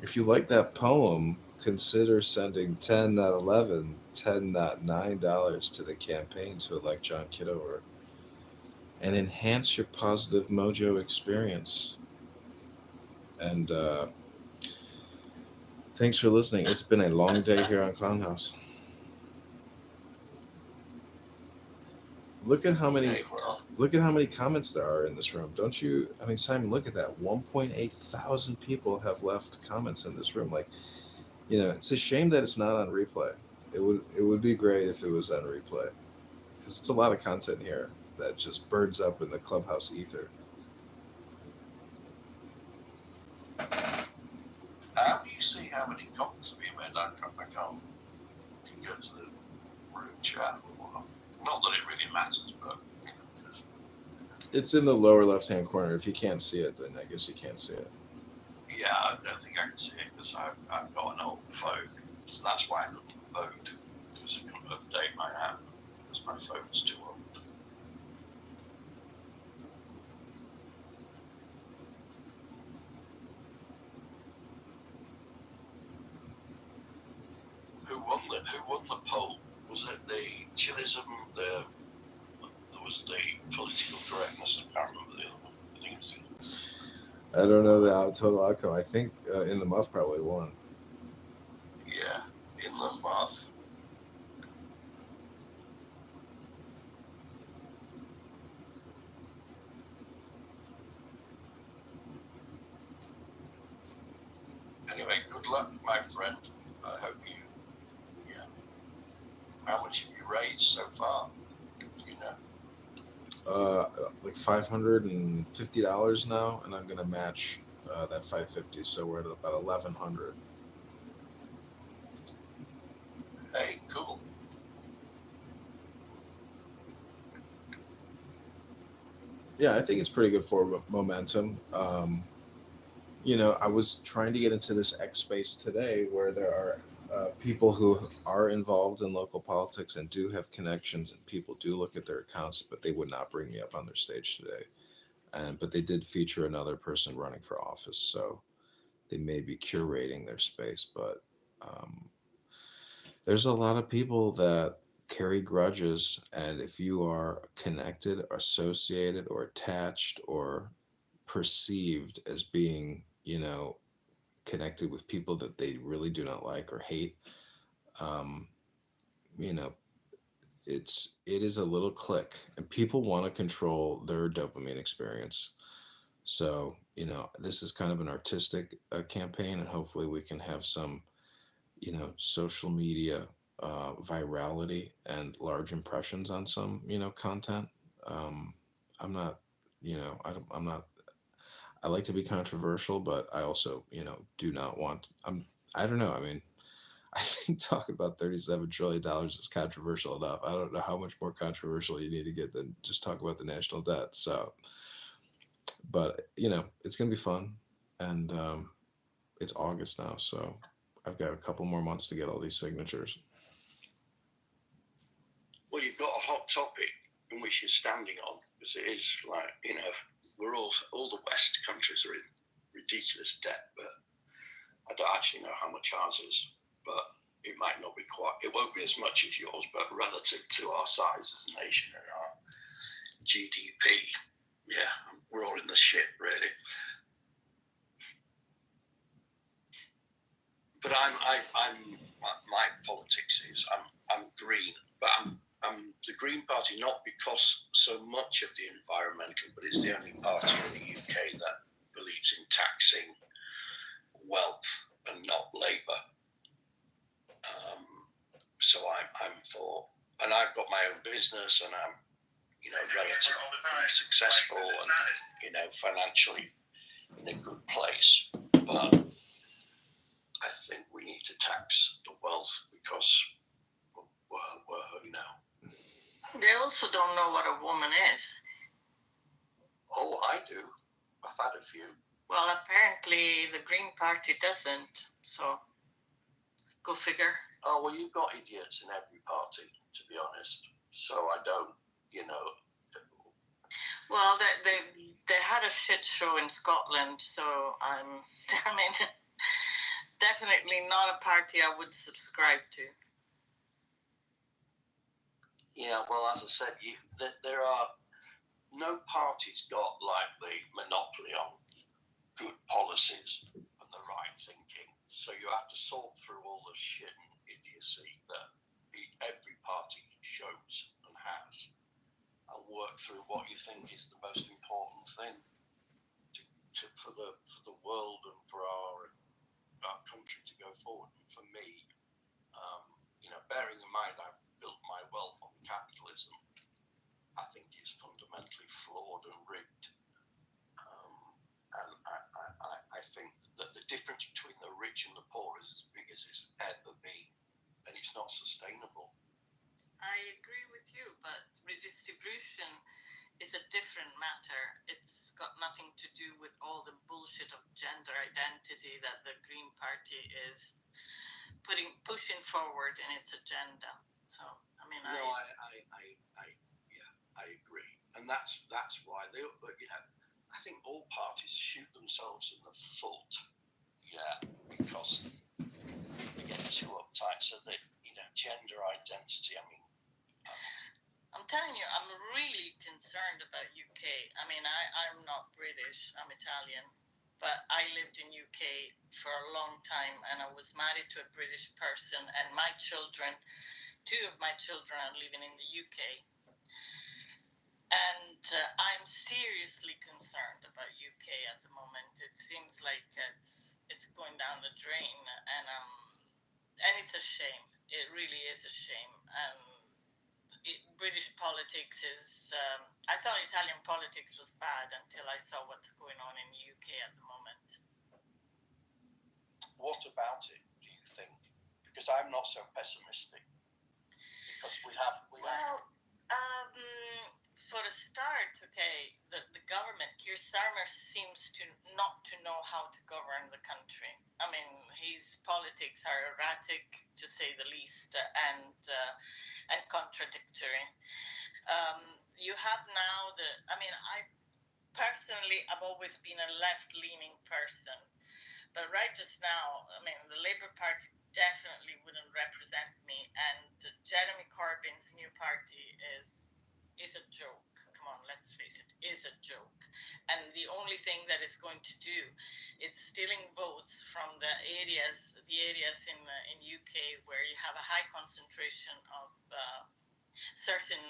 If you like that poem, consider sending 10 not 11, 10 not $9 to the campaign to elect John Kitover and enhance your positive mojo experience. And thanks for listening. It's been a long day here on Clown House. Look at how many Okay, well, look at how many comments there are in this room. Don't you? I mean, Simon, look at that. 1.8 thousand people have left comments in this room. Like, you know, it's a shame that it's not on replay. It would be great if it was on replay because it's a lot of content here that just burns up in the clubhouse ether. how do you see how many comments have been made? I can't go to the room chat or whatnot. Not that it really matters, but It's in the lower left hand corner. If you can't see it, then I guess you can't see it. yeah, I don't think I can see it because I've got an old phone. So that's why I couldn't vote, because I couldn't update my app because my phone's too old. Who won the poll? Was it the chillism? There was the political correctness. I can't remember the other one. I think it was I don't know the total outcome. I think In the Muff probably won. yeah, in the Bath. Anyway, good luck, my friend. I hope you. Yeah. How much have you raised so far? You know. Like $550 now, and I'm gonna match that 550. So we're at about 1,100. Hey, cool. Yeah, I think it's pretty good for momentum. You know, I was trying to get into this X space today where there are people who are involved in local politics and do have connections, and people do look at their accounts, but they would not bring me up on their stage today. And but they did feature another person running for office, so they may be curating their space. But um, there's a lot of people that carry grudges, and if you are connected, associated, or attached, or perceived as being, you know, connected with people that they really do not like or hate, um, you know, it is a little click, and people want to control their dopamine experience. So, you know, this is kind of an artistic campaign, and hopefully we can have some, you know, social media virality and large impressions on some, you know, content. Um, I'm not, you know, I'm not. I like to be controversial, but I also, you know, do not want. I don't know. I mean, I think talking about $37 trillion is controversial enough. I don't know how much more controversial you need to get than just talk about the national debt. So, but you know, it's gonna be fun, and it's August now, so I've got a couple more months to get all these signatures. Well, you've got a hot topic in which you're standing on, because it is like, you know, we're all the West countries are in ridiculous debt, but I don't actually know how much ours is, but it might not be quite. It won't be as much as yours, but relative to our size as a nation and our GDP, yeah, we're all in the shit, really. But my politics is I'm green, but I'm the Green Party not because so much of the environmental, but it's the only party in the UK that believes in taxing wealth and not labour. So I'm for, and I've got my own business, and I'm, you know, relatively successful, and, you know, financially in a good place. But I think we need to tax the wealth because we're They also don't know what a woman is. Oh, I do. I've had a few. Well, apparently the Green Party doesn't, so go figure. Oh, well, you've got idiots in every party, to be honest. So I don't, Well, they had a shit show in Scotland, so I mean, definitely not a party I would subscribe to. Yeah, well, as I said, there are no parties got like the monopoly on good policies and the right thinking. So you have to sort through all the shit and idiocy that every party shows and has, and work through what you think is the most important thing for the world and for our country to go forward. And for me, bearing in mind I've built my wealth on capitalism, I think it's fundamentally flawed and rigged. And I think that the difference between the rich and the poor is as big as it's ever been, and it's not sustainable. I agree with you, but redistribution is a different matter. It's got nothing to do with all the bullshit of gender identity that the Green Party is pushing forward in its agenda. So, I mean, I agree, and that's why I think all parties shoot themselves in the foot, because they get too uptight. So that gender identity. I mean, I'm telling you, I'm really concerned about UK. I mean, I'm not British. I'm Italian. But I lived in UK for a long time, and I was married to a British person, and my children, 2 of my children are living in the UK. And I'm seriously concerned about UK at the moment. It seems like it's going down the drain, and it's a shame. It really is a shame. British politics is. I thought Italian politics was bad until I saw what's going on in the UK at the moment. What about it, do you think? Because I'm not so pessimistic. Because we have. For a start, okay, the government, Keir Starmer seems to not to know how to govern the country. I mean, his politics are erratic, to say the least, and contradictory. You have now I personally, I've always been a left-leaning person, but right just now, I mean, the Labour Party definitely wouldn't represent me, and Jeremy Corbyn's new party is a joke. Come on, let's face it, is a joke. And the only thing that it's going to do is stealing votes from the areas in UK where you have a high concentration of certain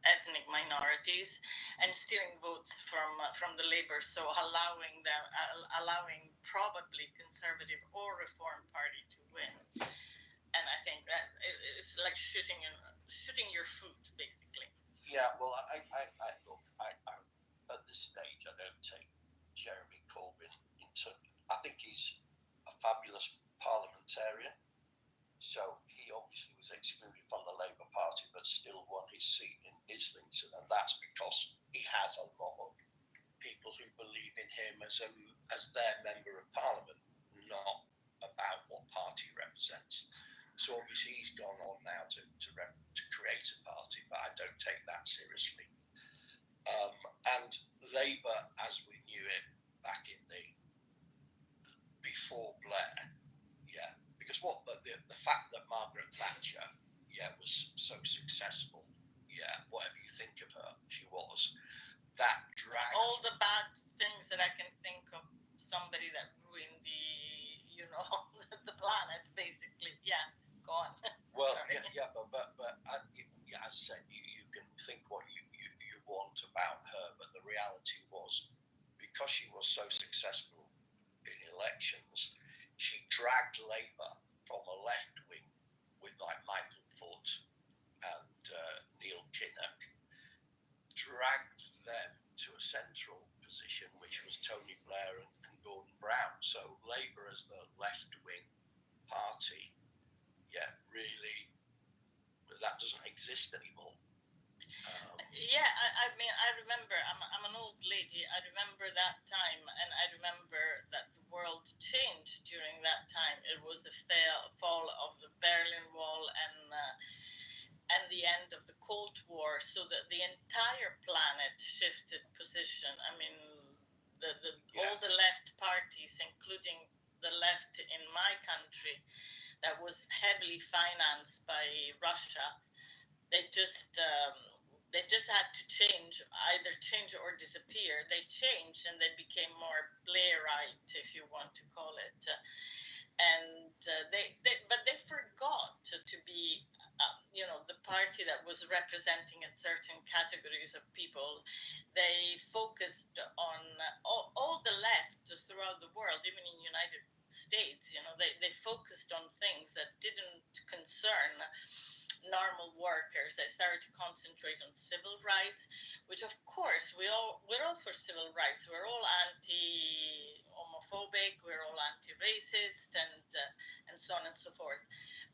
ethnic minorities, and stealing votes from the Labour, so allowing probably Conservative or Reform Party to win. And I think it's like shooting your foot, basically. Yeah, well, I look, at this stage, I don't take Jeremy Corbyn into. I think he's a fabulous parliamentarian. So he obviously was excluded from the Labour Party, but still won his seat in Islington, and that's because he has a lot of people who believe in him as their member of Parliament, not about what party represents. So obviously he's gone on now to create a party, but I don't take that seriously. And Labour, as we knew it back in before Blair, because the fact that Margaret Thatcher, was so successful, whatever you think of her, she was, that dragged all the bad things that I can think of, somebody that ruined the planet, basically. Yeah, go on. Well, but as I said, you can think what you want about her, but the reality was, because she was so successful in elections, she dragged Labour from the left wing with like Michael Foot and Neil Kinnock, dragged them to a central position, which was Tony Blair and as the left-wing party, yet really that doesn't exist anymore. Yeah, I mean, I remember, I'm an old lady. I remember that time, and I remember that the world changed during that time. It was the fall of the Berlin Wall and the end of the Cold War, so that the entire planet shifted position. I mean, all the left parties, including the left in my country, that was heavily financed by Russia, they just had to change, either change or disappear. They changed and they became more Blairite, if you want to call it, but they forgot to be, the party that was representing a certain categories of people. They focused on all the left throughout the world, even in United States. They focused on things that didn't concern normal workers. They started to concentrate on civil rights, which of course we're all for civil rights. We're all anti-homophobic, we're all anti-racist, and so on and so forth.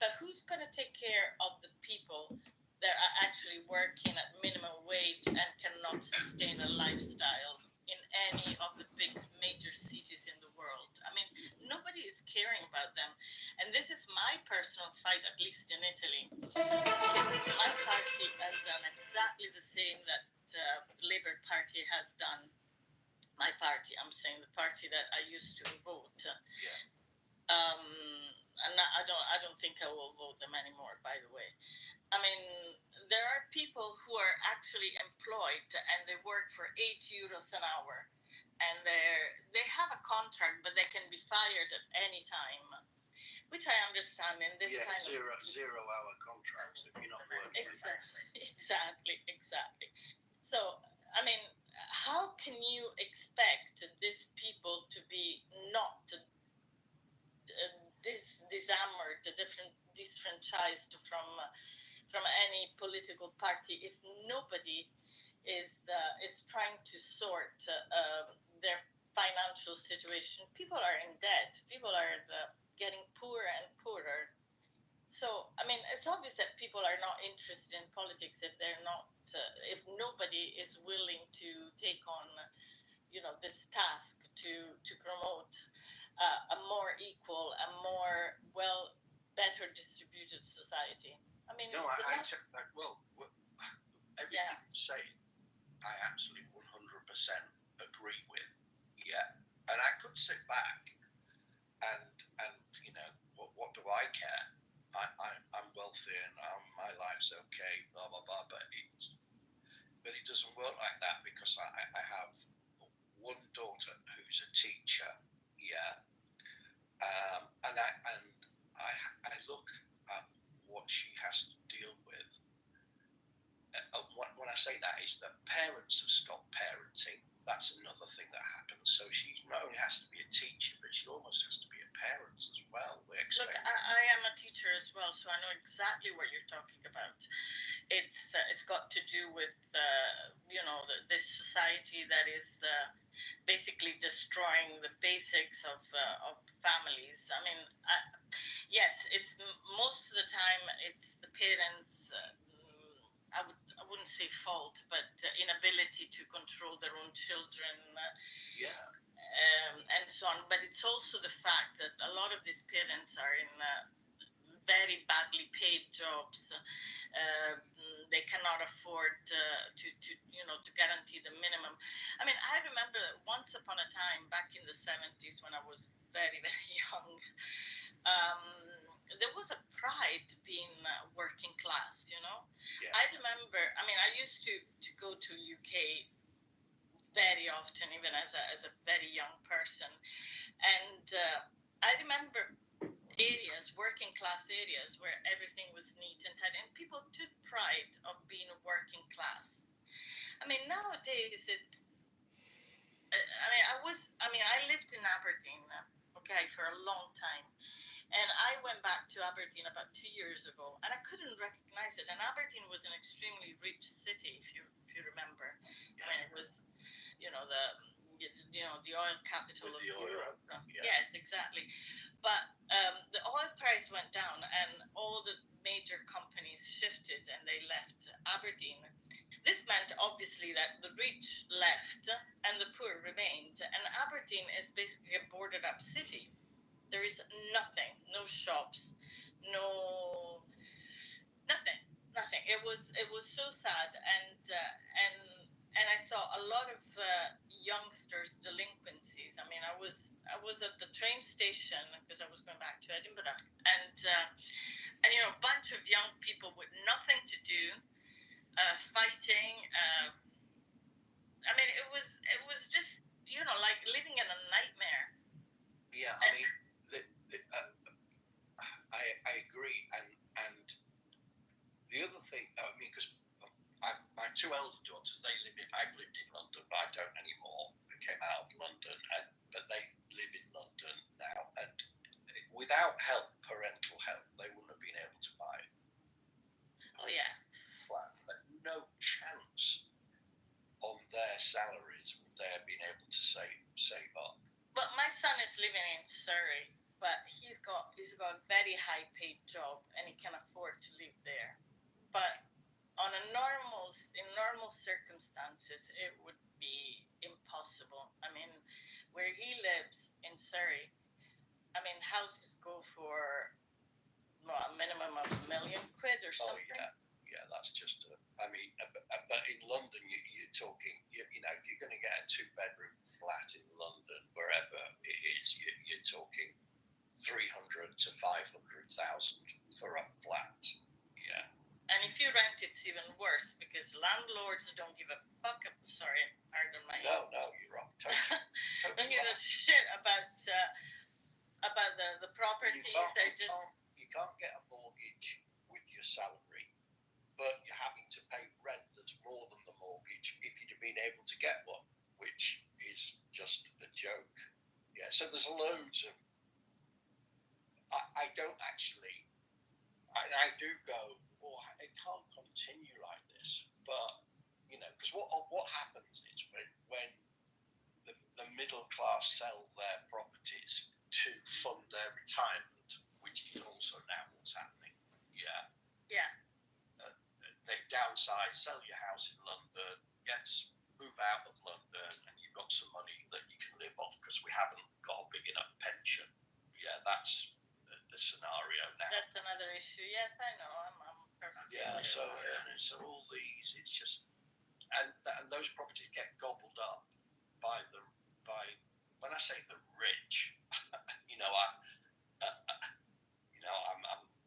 But who's going to take care of the people that are actually working at minimum wage and cannot sustain a lifestyle in any of the big major cities in the world? I mean, nobody is caring about them. And this is my personal fight, at least in Italy. My party has done exactly the same that the Labour Party has done. My party, I'm saying the party that I used to vote. And I don't think I will vote them anymore, by the way. I mean, there are people who are actually employed and they work for €8 an hour, and they have a contract, but they can be fired at any time, which I understand in this kind of zero-hour contracts if you're not working. Exactly. So, I mean, how can you expect these people to be not disarmored, disfranchised from any political party if nobody is trying to sort their financial situation? People are in debt. People are getting poorer and poorer. So, I mean, it's obvious that people are not interested in politics if they're not, if nobody is willing to take on, this task to promote a more equal, a more better distributed society. I mean, everything you say, I absolutely 100% agree with. Yeah, and I could sit back and what do I care? I'm wealthy and my life's okay, blah blah blah. But it doesn't work like that, because I have one daughter who's a teacher. Yeah, and I look at what she has to deal with. When I say that is that parents have stopped parenting. That's another thing that happens. So she not only has to be a teacher, but she almost has to be a parent as well. Look, I am a teacher as well, so I know exactly what you're talking about. It's got to do with this society that is basically destroying the basics of families. I mean, yes, it's most of the time it's the parents. I wouldn't say fault, but inability to control their own children. And so on. But it's also the fact that a lot of these parents are in very badly paid jobs. They cannot afford to guarantee the minimum. I mean, I remember once upon a time back in the 70s when I was very, very young, there was a pride being working class, I remember, I mean, I used to go to UK very often, even as a very young person. And I remember working class areas where everything was neat and tidy, and people took pride of being working class. I mean, nowadays I lived in Aberdeen, for a long time. And I went back to Aberdeen about 2 years ago, and I couldn't recognize it. And Aberdeen was an extremely rich city, if you remember. I mean, it was, the oil capital With of the oil, Europe. yeah. Yes, exactly. But the oil price went down, and all the major companies shifted, and they left Aberdeen. This meant obviously that the rich left and the poor remained, and Aberdeen is basically a boarded up city. There is nothing, no shops, no nothing. It was so sad, and I saw a lot of youngsters delinquencies. I mean, I was at the train station because I was going back to Edinburgh, and a bunch of young people with nothing to do, fighting. I mean, it was just like living in a nightmare. Yeah, I mean, I agree, and the other thing, I mean, because my two elder daughters, I've lived in London, but I don't anymore. I came out of London, but they live in London now, and without parental help, they wouldn't have been able to buy it. Oh yeah. Flat, but no chance on their salaries would they have been able to save up. But my son is living in Surrey, but he's got a very high paid job, and he can afford to live there. But in normal circumstances, it would be impossible. I mean, where he lives in Surrey, I mean, houses go for a minimum of £1 million or something. Oh yeah, that's just. I mean, but in London, you're talking. If you're going to get a 2-bedroom flat in London, wherever it is, you're talking 300 to 500,000 for a flat. Yeah. And if you rent, it's even worse because landlords don't give a fuck. Sorry, pardon my. No, you're wrong. Totally don't give a shit about the properties. You can't get a mortgage with your salary, but you're having to pay rent that's more than the mortgage if you'd have been able to get one, which is just a joke. Yeah. So there's loads of. I don't actually. I do go. Oh, it can't continue like this. But because what happens is when the middle class sell their properties to fund their retirement, which is also now what's happening. Yeah. Yeah. They downsize, sell your house in London, move out of London, and you've got some money that you can live off because we haven't got a big enough pension. Yeah, that's the scenario now. That's another issue. Yes, I know. I'm perfectly. Yeah. So all these, it's just, and those properties get gobbled up by when I say the rich, I'm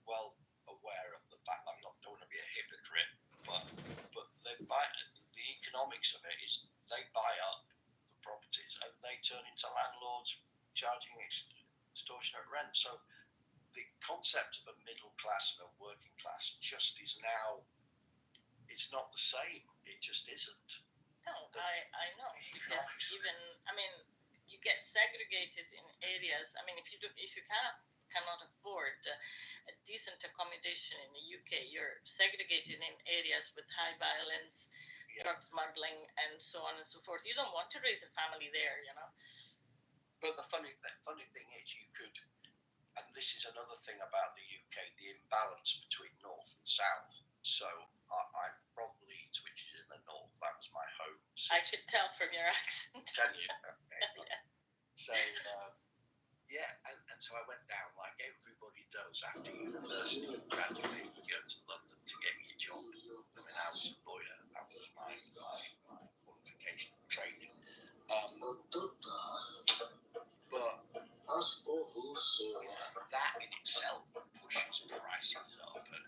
well aware of the fact don't want to be a hypocrite, but the economics of it is they buy up the properties and they turn into landlords charging extortionate rent. So the concept of a middle class and a working class just is now, it's not the same. It just isn't. No, I know, because even, I mean, you get segregated in areas. I mean, if you cannot afford a decent accommodation in the UK, you're segregated in areas with high violence, drug smuggling, and so on and so forth. You don't want to raise a family there, But the funny thing is, you could, and this is another thing about the UK, the imbalance between north and south. So I'm from Leeds, which is in the north. That was my home city. I could tell from your accent. Can you? Okay. Yeah. So, and so I went down like everybody does after university. Gradually, you go to London to get your job. I mean, I was a lawyer. That was my qualification training. But that in itself pushes prices up, and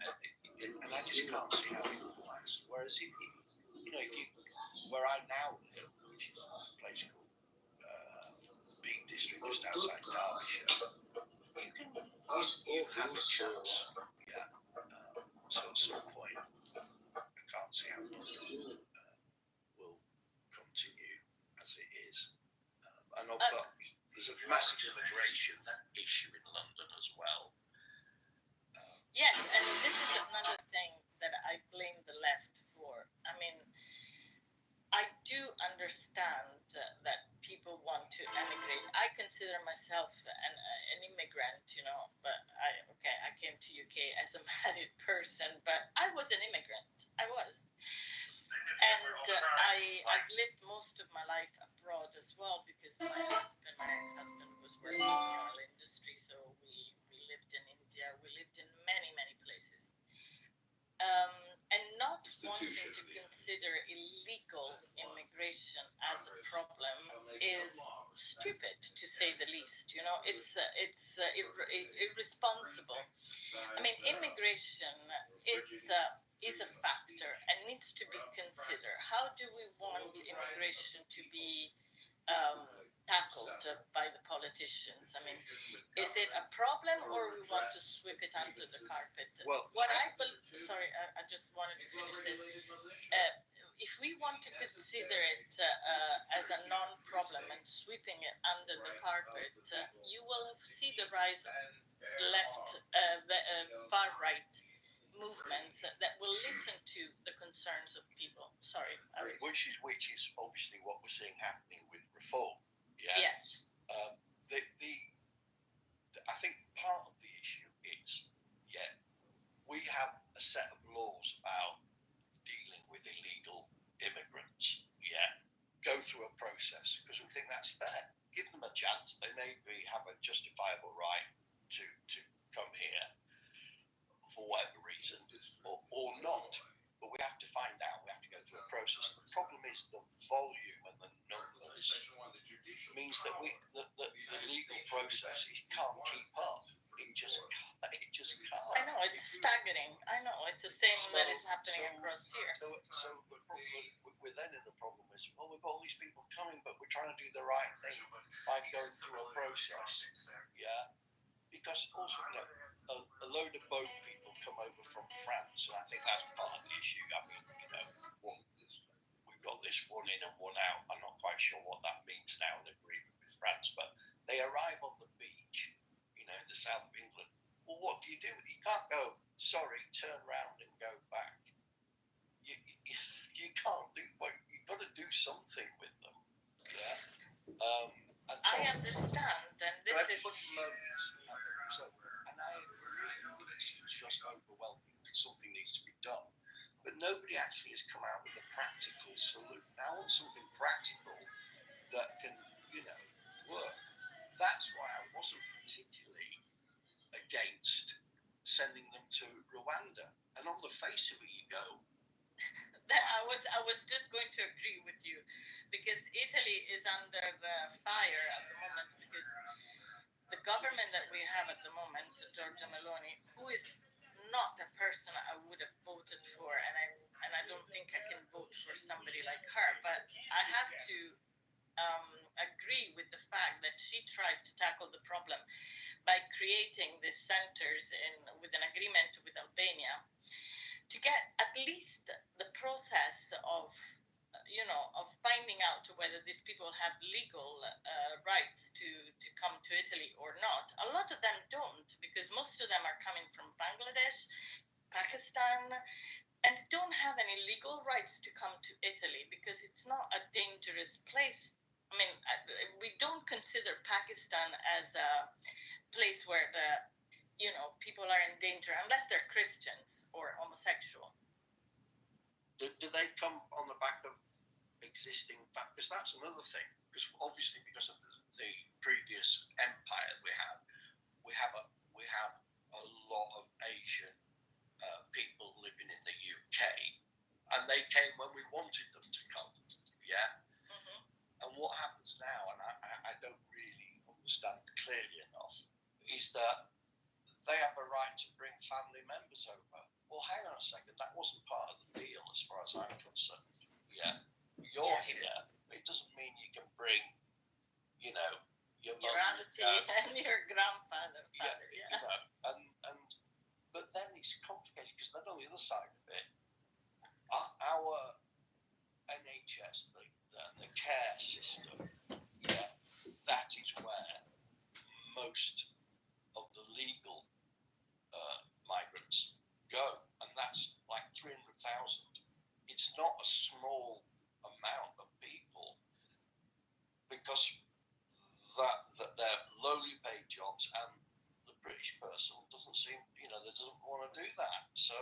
I just can't see how it will last. Whereas if where I now live, which is a place called Peak District, just outside Derbyshire, you have a chance. Yeah. So at some point, I can't see how London will continue as it is. But there's a massive immigration issue in London as well. Yes, and this is another thing that I blame the left for. I mean, I do understand that people want to emigrate. I consider myself an immigrant, but I came to UK as a married person, but I was an immigrant. I was. And I've lived most of my life abroad as well because my ex-husband was working in the oil industry, so we lived in India, we lived in many, many places. And not wanting to consider illegal immigration as a problem is stupid, to say the least. It's irresponsible. I mean, immigration is a factor and needs to be considered. How do we want immigration to be tackled by the politicians? I mean, is it a problem or we want to sweep it under the carpet? Well, I just wanted to finish this. If we want to consider it as a non-problem and sweeping it under the carpet, you will see the rise of far-right movements that will listen to the concerns of people. Which is obviously what we're seeing happening with reform. Yeah. Yes. I think part of the issue is, we have a set of laws about dealing with illegal immigrants. Yeah. Go through a process because we think that's fair. Give them a chance. They maybe have a justifiable right to come here for whatever reason or not. But we have to find out. We have to go through a process. The problem is the volume and the numbers means that the legal process can't keep up. It just can't. I know, it's staggering. I know, it's the same that is happening across here. So the problem, we're then in the problem is, we've got all these people coming, but we're trying to do the right thing by going through a process. Yeah. Because also, a load of boat people come over from France, and I think that's part of the issue. I mean, we've got this one in and one out. I'm not quite sure what that means now in agreement with France, but they arrive on the beach, in the south of England. Well, what do? You can't go, sorry, turn around and go back. You can't do, you've got to do something with them. Yeah. I understand, and this is. And I agree, it's just overwhelming. Something needs to be done. But nobody actually has come out with a practical solution. I want something practical that can, work. That's why I wasn't particularly against sending them to Rwanda. And on the face of it, you go, I was just going to agree with you because Italy is under the fire at the moment because the government that we have at the moment, Giorgia Meloni, who is not a person I would have voted for, and I don't think I can vote for somebody like her, but I have to agree with the fact that she tried to tackle the problem by creating these centers with an agreement with Albania to get at least the process of finding out whether these people have legal rights to come to Italy or not. A lot of them don't, because most of them are coming from Bangladesh, Pakistan, and don't have any legal rights to come to Italy because it's not a dangerous place. I mean, we don't consider Pakistan as a place where people are in danger unless they're Christians or homosexual. Do they come on the back of existing facts? Because that's another thing. Because obviously, because of the previous empire we have a lot of Asian people living in the UK, and they came when we wanted them to come. Yeah. Mm-hmm. And what happens now, and I don't really understand clearly enough, is that they have a right to bring family members over. Well, hang on a second, that wasn't part of the deal as far as I'm concerned. Yeah, you're here. It doesn't mean you can bring, your auntie and your grandfather. But then it's complicated because then on the other side of it, our NHS, the care system, that is where most of the legal migrants go, and that's like 300,000. It's not a small amount of people, because that they're lowly paid jobs, and the British person doesn't seem, they doesn't want to do that. So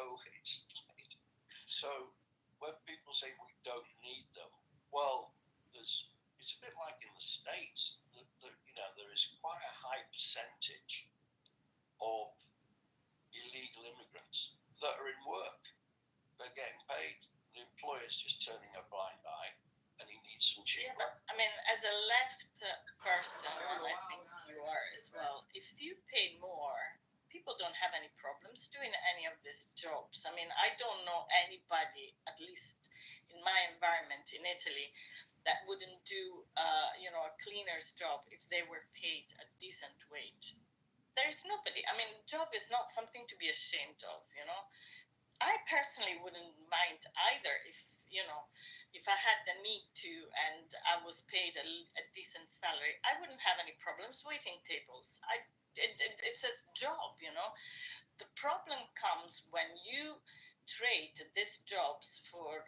so when people say we don't need them, well, it's a bit like in the States. There is quite a high percentage of illegal immigrants that are in work. They're getting paid. The employer's just turning a blind eye, and he needs some cheap. Yeah, but I mean, as a left person, and I think you are as well, if you pay more, people don't have any problems doing any of these jobs. I mean, I don't know anybody, at least in my environment in Italy, that wouldn't do, a cleaner's job if they were paid a decent wage. There's nobody. I mean, job is not something to be ashamed of, I personally wouldn't mind either if I had the need to and I was paid a decent salary. I wouldn't have any problems waiting tables. It's a job, The problem comes when you trade these jobs for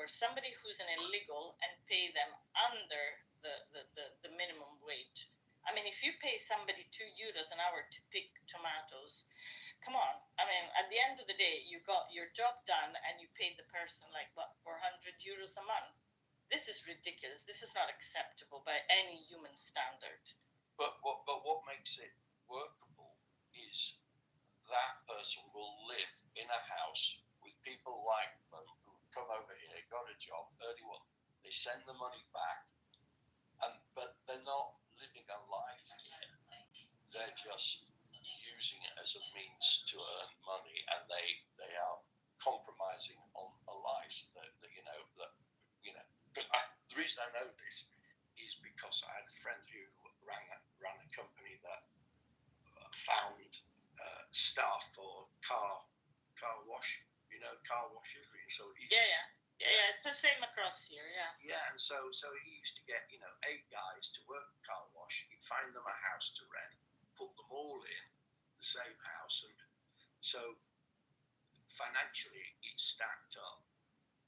somebody who's an illegal and pay them under the minimum wage. I mean, if you pay somebody €2 an hour to pick tomatoes, come on. I mean, at the end of the day, you got your job done and you paid the person like what, €400 a month. This is ridiculous. This is not acceptable by any human standard. But what makes it workable is that person will live in a house with people like them who come over here, got a job, early one. They send the money back, but they're not living a life here. They're just using it as a means to earn money, and they are compromising on a life that the reason I know this is because I had a friend who ran a company that found staff for car wash, car washers. So yeah, it's the same across here. Yeah, and so he used to get 8 guys to work car wash. He'd find them a house to rent, put them all in the same house, and so financially it stacked up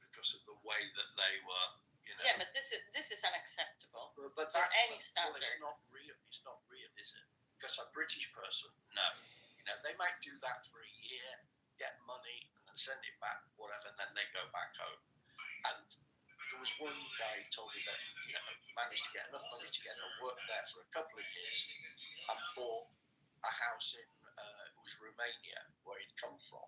because of the way that they were. Yeah, but this is unacceptable but for any standard. Well, it's not real, is it? Because a British person, no, they might do that for a year, get money, and then send it back, whatever, and then they go back home. And there was one guy who told me that managed to get enough money together, worked there for a couple of years, and bought a house in it was Romania, where he'd come from.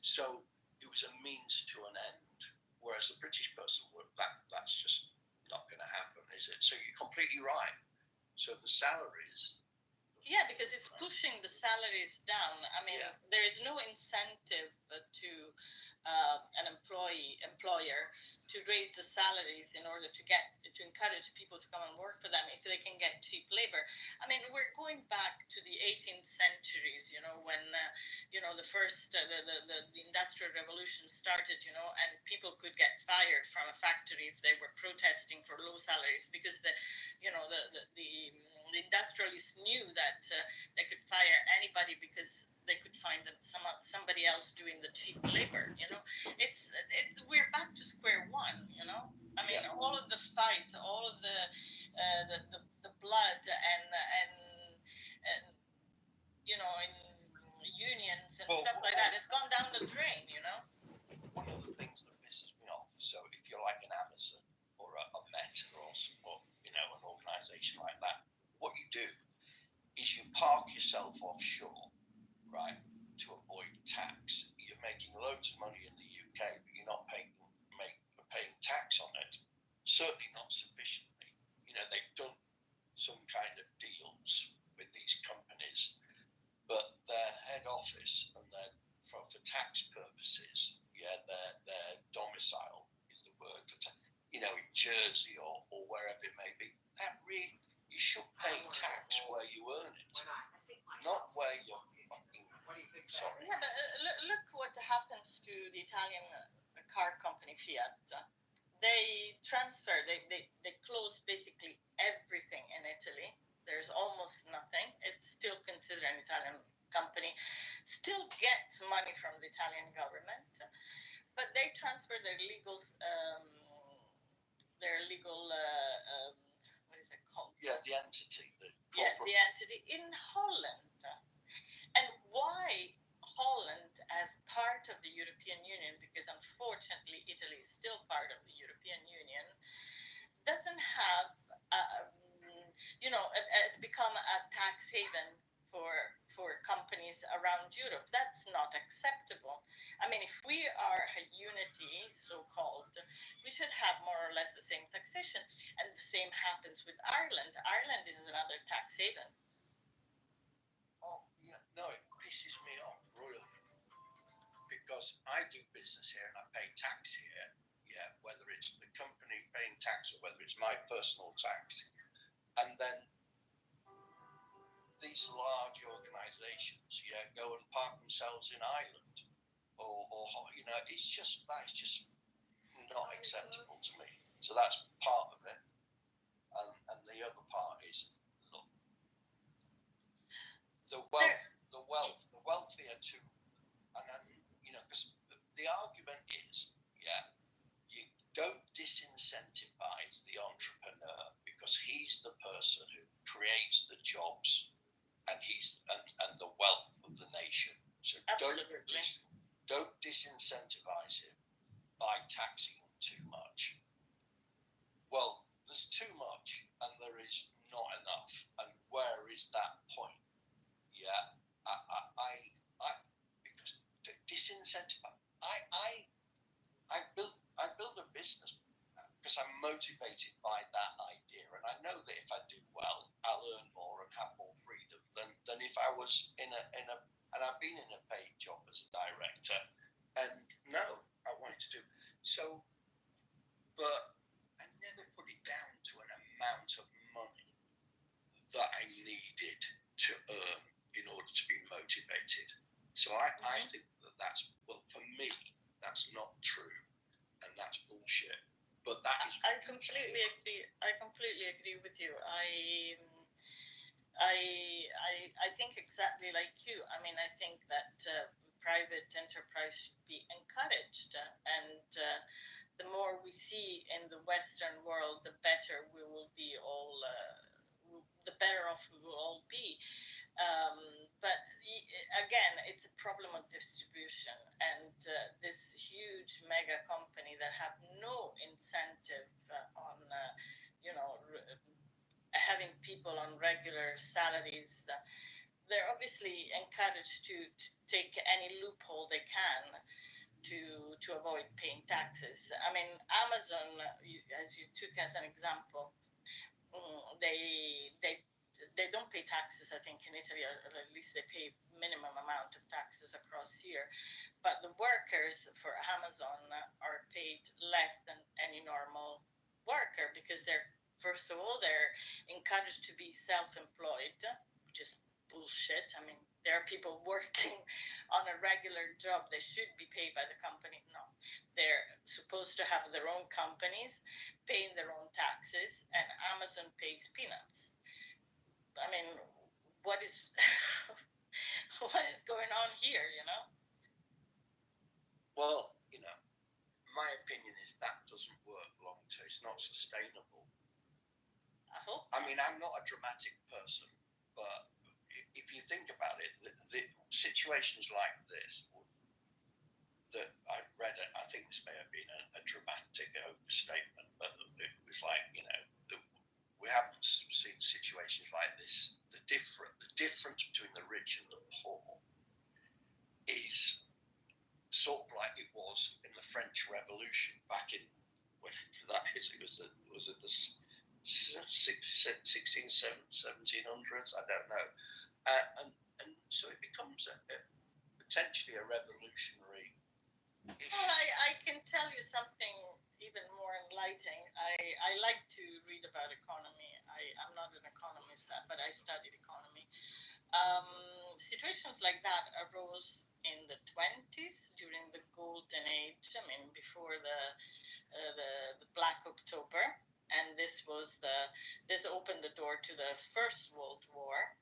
So it was a means to an end. Whereas the British person, that's just not going to happen, is it? So you're completely right. So the salaries. Yeah, because it's pushing the salaries down. I mean, there is no incentive to an employer to raise the salaries in order to encourage people to come and work for them if they can get cheap labor. I mean, we're going back to the 18th centuries, when the first the industrial revolution started, and people could get fired from a factory if they were protesting for low salaries because the industrialists knew that they could fire anybody because they could find somebody else doing the cheap labor. We're back to square one. I mean, all of the fights, all of the blood and in unions and stuff like that, it's gone down the drain. One of the things that pisses me off. So if you're like an Amazon or a Meta or an organisation like that, what you do is you park yourself offshore, right, to avoid tax. You're making loads of money in the UK, but you're not paying tax on it. Certainly not sufficiently. They've done some kind of deals with these companies, but their head office and for tax purposes, their domicile is the word for in Jersey or wherever it may be. That really, you should pay tax where you earn it, not where you're fucking. Sorry. Yeah, but look what happens to the Italian car company Fiat. They close basically everything in Italy. There's almost nothing. It's still considered an Italian company. Still gets money from the Italian government, but they transfer their legal sovereignty in Holland. And why Holland, as part of the European Union, because unfortunately Italy is still part of the European Union, doesn't have, has become a tax haven for companies around Europe. That's not acceptable. I mean, if we are a unity, so-called, we should have more or less the same taxation. And the same happens with Ireland. Ireland is another tax haven. Oh, yeah, no, it pisses me off royally because I do business here and I pay tax here. Yeah, whether it's the company paying tax or whether it's my personal tax, and then these large organisations, go and park themselves in Ireland, or it's just not acceptable to me. So that's part of it, and the other part is, look, the wealthier too, and then because the argument is, you don't disincentivize the entrepreneur because he's the person who creates the jobs and and the wealth of the nation. So don't disincentivize him by taxing him too much. Well, there's too much and there is not enough. And where is that point? Yeah, I because disincentivize. I build a business because I'm motivated by that idea, and I know that if I do well, I'll earn more and have more freedom than if I was in a and I've been in a paid job as a director, and no, I wanted to do so, but I never put it down to an amount of money that I needed to earn in order to be motivated. So I think that's, well, for me, that's not true, and that's bullshit. But that is. I completely agree. I completely agree with you. I think exactly like you. I mean, I think that private enterprise should be encouraged, and the more we see in the Western world, the better we will be all. The better off we will all be. But again, it's a problem of distribution, and this huge mega company that have no incentive on, having people on regular salaries. They're obviously encouraged to take any loophole they can to avoid paying taxes. I mean, Amazon, as you took as an example, they don't pay taxes, I think, in Italy, or at least they pay minimum amount of taxes across here. But the workers for Amazon are paid less than any normal worker because first of all, they're encouraged to be self-employed, which is bullshit. I mean, there are people working on a regular job. They should be paid by the company. No, they're supposed to have their own companies, paying their own taxes, and Amazon pays peanuts. I mean, what is what is going on here? Well, my opinion is that doesn't work long term. It's not sustainable. I mean, I'm not a dramatic person, but if you think about it, the situations like this that I read, I think this may have been a dramatic overstatement, but it was like, we haven't seen situations like this. The difference between the rich and the poor is sort of like it was in the French Revolution back in, when that is, was it the 1700s? I don't know. And so it becomes potentially a revolutionary issue. Well, I can tell you something even more enlightening. I like to read about economy. I'm not an economist, but I studied economy. Situations like that arose in the 20s during the golden age. I mean, before the Black October, and this opened the door to the First World War.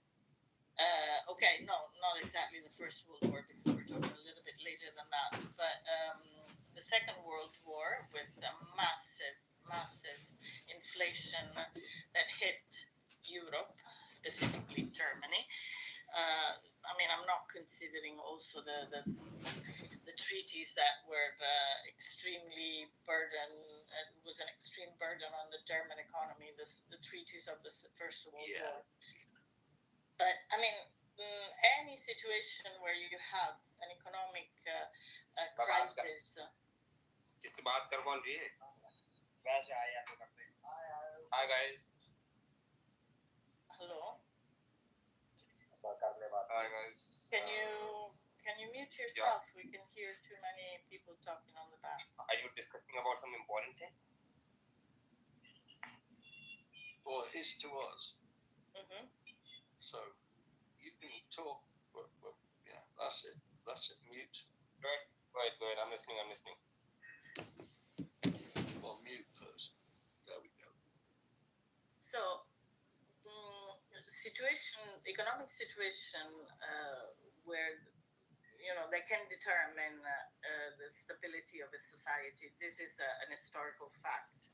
Okay, no, not exactly the First World War, because we're talking a little bit later than that, but the Second World War, with a massive inflation that hit Europe, specifically Germany. I mean, I'm not considering also the treaties that were extremely was an extreme burden on the German economy, the treaties of the First World War. But I mean, any situation where you have an economic crisis. Hi guys. Hello. Hi guys. Can you mute yourself? We can hear too many people talking on the back. Are you discussing about some important thing? Well, it is to us. Mm-hmm. So you can talk. But yeah, that's it. Mute. Right, good. I'm listening. Well, mute first. There we go. So, economic situation where they can determine the stability of a society. This is an historical fact.